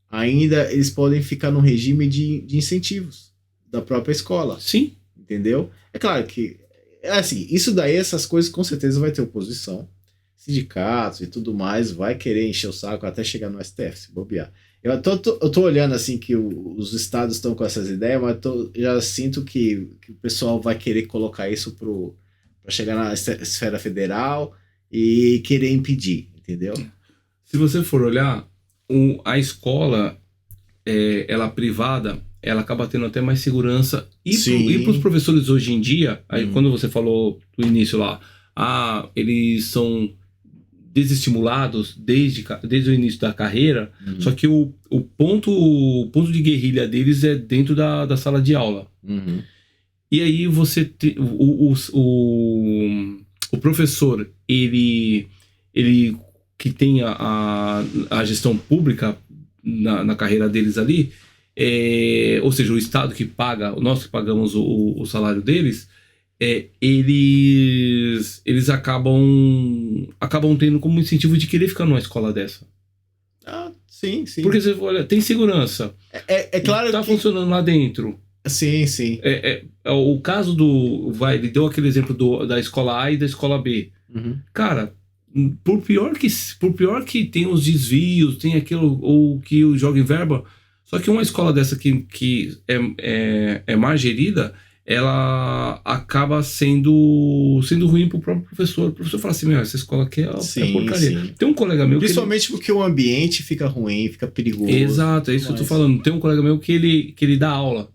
Speaker 2: ainda eles podem ficar no regime de incentivos da própria escola.
Speaker 1: Sim.
Speaker 2: Entendeu? É claro que, assim, isso daí, essas coisas com certeza vai ter oposição. Sindicatos e tudo mais vai querer encher o saco até chegar no STF, se bobear. Eu tô olhando assim que os estados estão com essas ideias, mas já sinto que o pessoal vai querer colocar isso para chegar na esfera federal e querer impedir, entendeu?
Speaker 1: Se você for olhar, a escola, ela privada, ela acaba tendo até mais segurança. E para os professores hoje em dia, aí quando você falou no início lá, eles são desestimulados desde o início da carreira, só que o ponto de guerrilha deles é dentro da sala de aula. E aí você o professor, ele que tem a gestão pública na carreira deles ali, ou seja, o Estado que paga, nós que pagamos o salário deles, eles acabam tendo como incentivo de querer ficar numa escola dessa.
Speaker 2: Sim.
Speaker 1: Porque você olha, tem segurança.
Speaker 2: É claro
Speaker 1: que tá funcionando lá dentro.
Speaker 2: Sim.
Speaker 1: O caso ele deu aquele exemplo da escola A e da escola B. Cara, por pior que tem os desvios, tem aquilo, ou que joga em verba, só que uma escola dessa que é mais gerida, ela acaba sendo ruim pro próprio professor. O professor fala assim, essa escola aqui é porcaria. Tem um colega meu
Speaker 2: principalmente porque o ambiente fica ruim, fica perigoso.
Speaker 1: Exato, é isso que eu tô falando. Tem um colega meu que ele dá aula.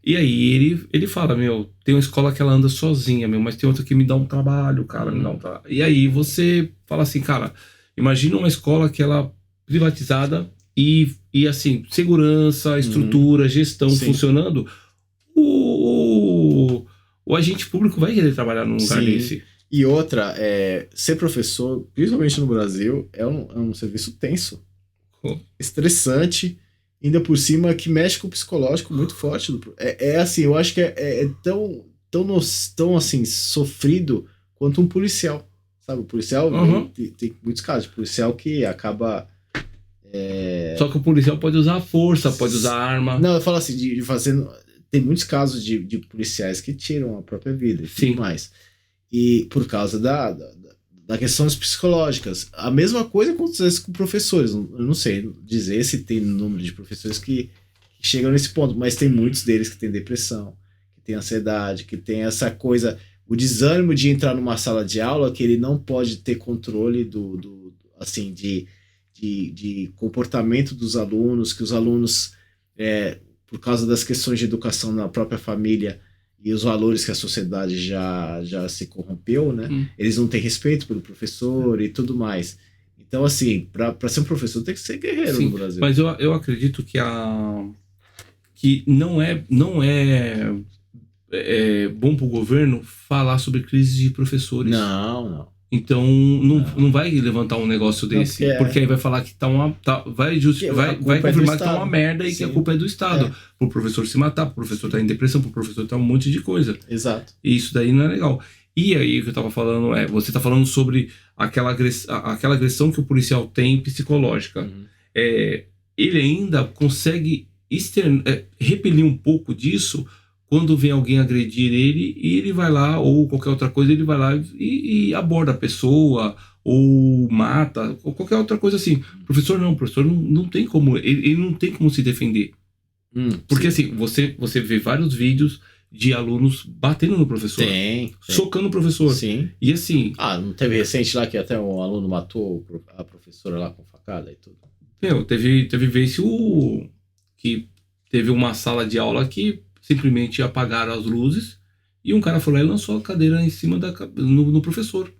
Speaker 1: E aí ele fala, tem uma escola que ela anda sozinha, mas tem outra que me dá um trabalho, cara, me dá um trabalho. E aí você fala assim, cara, imagina uma escola que ela privatizada e assim, segurança, estrutura, gestão funcionando, o agente público vai querer trabalhar num lugar desse.
Speaker 2: E outra, ser professor, principalmente no Brasil, é um serviço tenso, estressante, ainda por cima que mexe com o psicológico muito forte. Assim, eu acho que é tão assim, sofrido quanto um policial, sabe? O policial tem muitos casos de policial que acaba...
Speaker 1: Só que o policial pode usar força, pode usar arma.
Speaker 2: Não, eu falo assim, de fazer... Tem muitos casos de policiais que tiram a própria vida e tudo mais. E por causa da questões psicológicas. A mesma coisa acontece com professores. Eu não sei dizer se tem número de professores que chegam nesse ponto, mas tem muitos deles que têm depressão, que têm ansiedade, que tem essa coisa, o desânimo de entrar numa sala de aula que ele não pode ter controle assim, de comportamento dos alunos, que os alunos, por causa das questões de educação na própria família e os valores que a sociedade já se corrompeu, né? Eles não têm respeito pelo professor e tudo mais. Então, assim, para ser um professor tem que ser guerreiro. Sim, no Brasil.
Speaker 1: Mas eu acredito que não é bom para o governo falar sobre crise de professores.
Speaker 2: Não.
Speaker 1: Então, não vai levantar um negócio desse. Porque aí vai falar que vai confirmar que tá uma merda e Sim. que a culpa é do Estado. Pro professor se matar, pro professor estar em depressão, pro professor estar um monte de coisa.
Speaker 2: Exato.
Speaker 1: E isso daí não é legal. E aí, o que eu tava falando você tá falando sobre aquela agressão que o policial tem psicológica. Uhum. Ele ainda consegue repelir um pouco disso quando vem alguém agredir ele, e ele vai lá, ou qualquer outra coisa, ele vai lá e aborda a pessoa, ou mata, ou qualquer outra coisa assim. O professor não tem como, ele não tem como se defender. Porque sim. assim, você vê vários vídeos de alunos batendo no professor. Tem. Socando o professor.
Speaker 2: Sim.
Speaker 1: E assim...
Speaker 2: não teve recente lá que até um aluno matou a professora lá com facada e tudo?
Speaker 1: Teve vez que teve uma sala de aula que simplesmente apagaram as luzes e um cara foi lá e lançou a cadeira em cima no professor.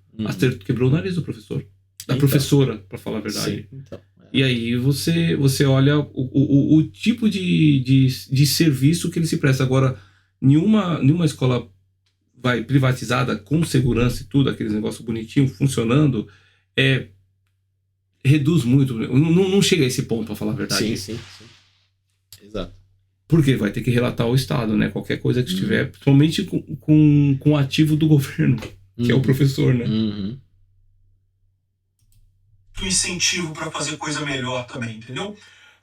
Speaker 1: Quebrou o nariz do professor. Da professora, para falar a verdade.
Speaker 2: Sim, então,
Speaker 1: E aí você olha o tipo de serviço que ele se presta. Agora, nenhuma escola privatizada, com segurança e tudo, aqueles negócios bonitinhos, funcionando, reduz muito. Não chega a esse ponto, para falar a verdade.
Speaker 2: Sim. Exato.
Speaker 1: Porque vai ter que relatar ao Estado, né? Qualquer coisa que estiver, principalmente com o ativo do governo, que é o professor, né?
Speaker 3: O incentivo para fazer coisa melhor também, entendeu?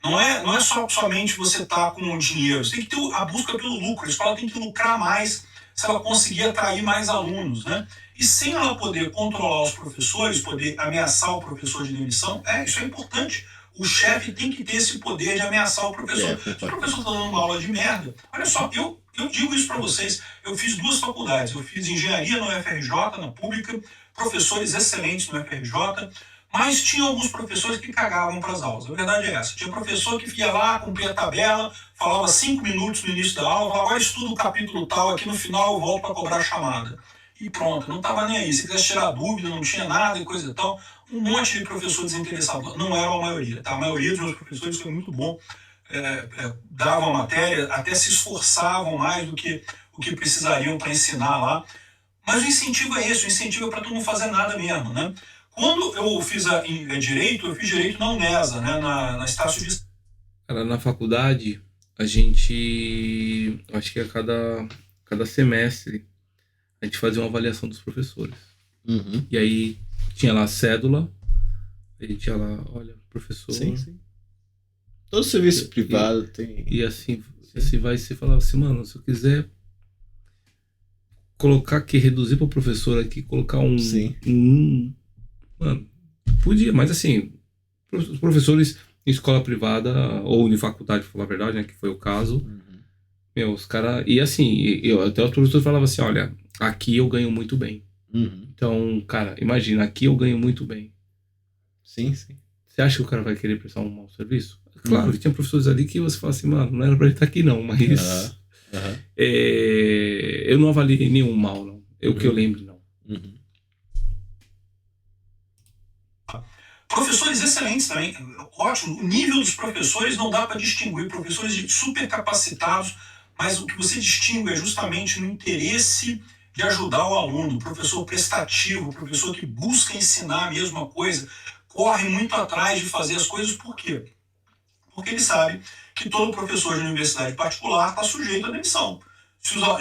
Speaker 3: Não é somente você estar com o dinheiro, você tem que ter a busca pelo lucro. A escola tem que lucrar mais se ela conseguir atrair mais alunos, né? E sem ela poder controlar os professores, poder ameaçar o professor de demissão, isso é importante. O chefe tem que ter esse poder de ameaçar o professor. Se o professor está dando uma aula de merda, olha só, eu digo isso para vocês, eu fiz 2 faculdades, eu fiz engenharia no UFRJ, na pública, professores excelentes no UFRJ, mas tinha alguns professores que cagavam para as aulas, a verdade é essa. Tinha professor que ia lá, cumpria a tabela, falava 5 minutos no início da aula, falava, estudo o capítulo tal, aqui no final eu volto para cobrar a chamada. E pronto, não estava nem aí. Se quisesse tirar dúvida, não tinha nada e coisa e tal. Um monte de professor desinteressado. Não era a maioria, tá? A maioria dos meus professores foi muito bom. Davam a matéria, até se esforçavam mais do que o que precisariam para ensinar lá. Mas o incentivo é esse, o incentivo é para tu não fazer nada mesmo, né? Quando eu fiz direito, eu fiz direito na UNESA, né? Na Estácio de...
Speaker 1: Cara, na faculdade, a gente... Acho que a cada semestre a gente fazia uma avaliação dos professores. E aí tinha lá a cédula, a gente ia lá, olha, professor...
Speaker 2: Sim. Todo serviço privado tem...
Speaker 1: E assim você falava assim, mano, se eu quiser colocar aqui, reduzir para o professor aqui, colocar mano, podia, mas assim, os professores em escola privada ou em faculdade, pra falar a verdade, né, que foi o caso, os caras... E assim, até os professores falavam assim, olha, aqui eu ganho muito bem. Então, cara, imagina, aqui eu ganho muito bem.
Speaker 2: Sim.
Speaker 1: Você acha que o cara vai querer prestar um mau serviço? Claro que tinha professores ali que você fala assim, mano, não era pra ele estar aqui não, mas eu não avaliei nenhum mal, não. Que eu lembro, não.
Speaker 3: Professores excelentes também, ótimo. O nível dos professores não dá para distinguir. Professores super capacitados, mas o que você distingue é justamente no interesse de ajudar o aluno. O professor prestativo, o professor que busca ensinar a mesma coisa, corre muito atrás de fazer as coisas. Por quê? Porque ele sabe que todo professor de universidade particular está sujeito à demissão.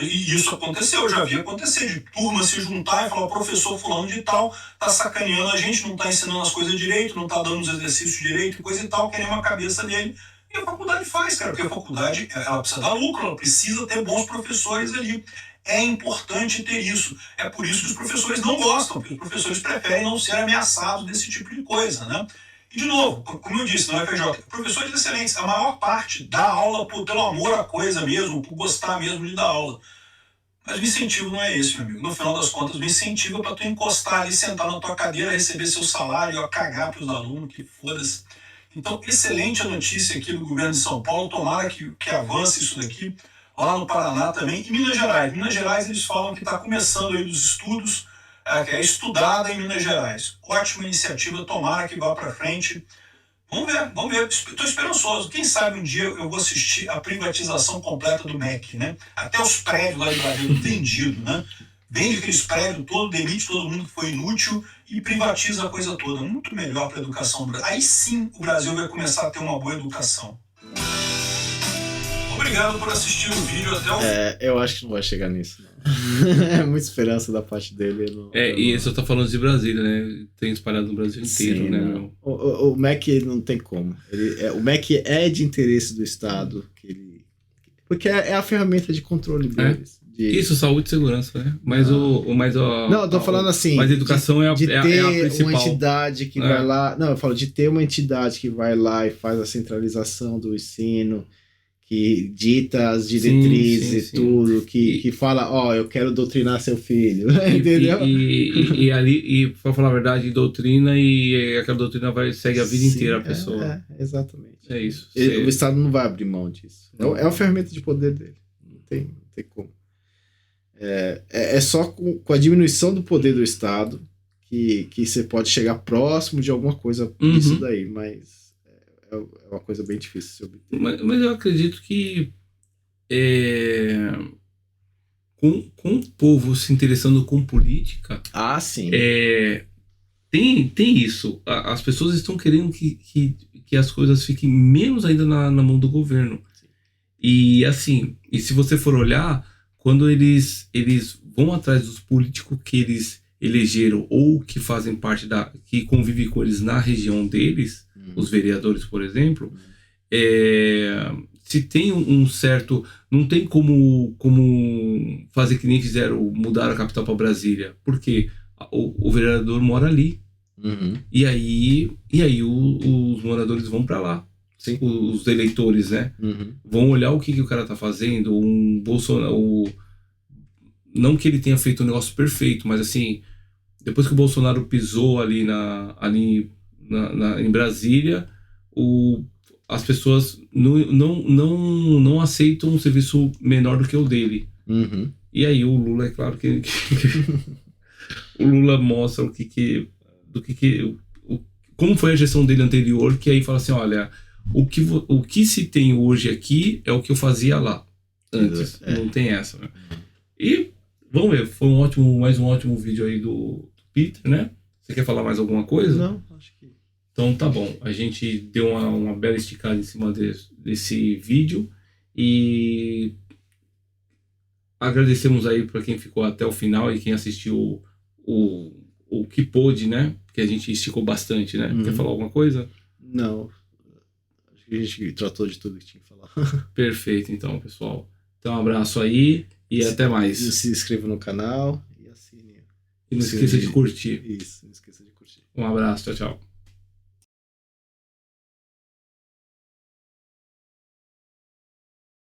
Speaker 3: E isso aconteceu, eu já vi acontecer, de turma se juntar e falar, o professor fulano de tal tá sacaneando a gente, não tá ensinando as coisas direito, não tá dando os exercícios direito e coisa e tal, querendo a cabeça dele. E a faculdade faz, cara, porque a faculdade, ela precisa dar lucro, ela precisa ter bons professores ali. É importante ter isso. É por isso que os professores não gostam, porque os professores preferem não ser ameaçados desse tipo de coisa, né? E, de novo, como eu disse, na UFRJ, professores excelentes, a maior parte dá aula pelo amor à coisa mesmo, por gostar mesmo de dar aula. Mas o incentivo não é esse, meu amigo. No final das contas, o incentivo é para tu encostar ali, sentar na tua cadeira, receber seu salário, cagar para os alunos, que foda-se. Então, excelente a notícia aqui do governo de São Paulo, tomara que avance isso daqui, lá no Paraná também, e Minas Gerais. Minas Gerais, eles falam que está começando aí os estudos, que é estudada em Minas Gerais. Ótima iniciativa, tomara que vá para frente. Vamos ver. Estou esperançoso. Quem sabe um dia eu vou assistir a privatização completa do MEC, né? Até os prédios lá de Brasília, vendido, né? Vende aqueles prédios todo, demite todo mundo que foi inútil e privatiza a coisa toda. Muito melhor para a educação do Brasil. Aí sim o Brasil vai começar a ter uma boa educação. Obrigado por assistir o vídeo até o fim.
Speaker 2: Eu acho que não vai chegar nisso, não. É muita esperança da parte dele.
Speaker 1: E você tá falando de Brasília, né? Tem espalhado no Brasil inteiro,
Speaker 2: sim,
Speaker 1: né?
Speaker 2: Meu? O MEC não tem como. O MEC é de interesse do Estado, porque é a ferramenta de controle deles.
Speaker 1: Isso, saúde e segurança, né? Mas
Speaker 2: não, eu tô falando assim.
Speaker 1: Mas a educação é a principal.
Speaker 2: Uma entidade que vai lá. Não, eu falo de ter uma entidade que vai lá e faz a centralização do ensino, que dita as diretrizes e tudo, que fala, eu quero doutrinar seu filho, entendeu?
Speaker 1: E pra falar a verdade, doutrina e aquela doutrina segue a vida inteira a pessoa.
Speaker 2: Exatamente.
Speaker 1: É isso.
Speaker 2: O Estado não vai abrir mão disso. É uma ferramenta de poder dele. Não tem como. É só com a diminuição do poder do Estado que você pode chegar próximo de alguma coisa disso daí, mas é uma coisa bem difícil de se obter.
Speaker 1: Mas eu acredito que com o povo se interessando com política...
Speaker 2: sim.
Speaker 1: Tem isso. As pessoas estão querendo que as coisas fiquem menos ainda na mão do governo. Sim. E assim, se você for olhar, quando eles vão atrás dos políticos que eles elegeram ou que fazem parte que convivem com eles na região deles, os vereadores, por exemplo, se tem um certo... Não tem como fazer que nem fizeram, mudar a capital para Brasília, porque o vereador mora ali. E aí os moradores vão para lá.
Speaker 2: Sim.
Speaker 1: Os eleitores, né? Vão olhar o que o cara tá fazendo. Bolsonaro... Não que ele tenha feito um negócio perfeito, mas assim, depois que o Bolsonaro pisou ali em Brasília, as pessoas não aceitam um serviço menor do que o dele. E aí o Lula, é claro que o Lula mostra como foi a gestão dele anterior, que aí fala assim, olha, o que se tem hoje aqui é o que eu fazia lá antes. Não tem essa, né? E vamos ver, foi mais um ótimo vídeo aí do Peter, né? Você quer falar mais alguma coisa?
Speaker 2: Não, acho que...
Speaker 1: Então tá bom, a gente deu uma bela esticada em cima desse vídeo e agradecemos aí para quem ficou até o final e quem assistiu o que pôde, né? Que a gente esticou bastante, né? Quer falar alguma coisa?
Speaker 2: Não, acho que a gente tratou de tudo que tinha que falar.
Speaker 1: Perfeito, então, pessoal. Então, um abraço aí e até mais.
Speaker 2: Se inscreva no canal e assine.
Speaker 1: E não esqueça de curtir.
Speaker 2: Isso, não esqueça de curtir.
Speaker 1: Um abraço, tchau, tchau.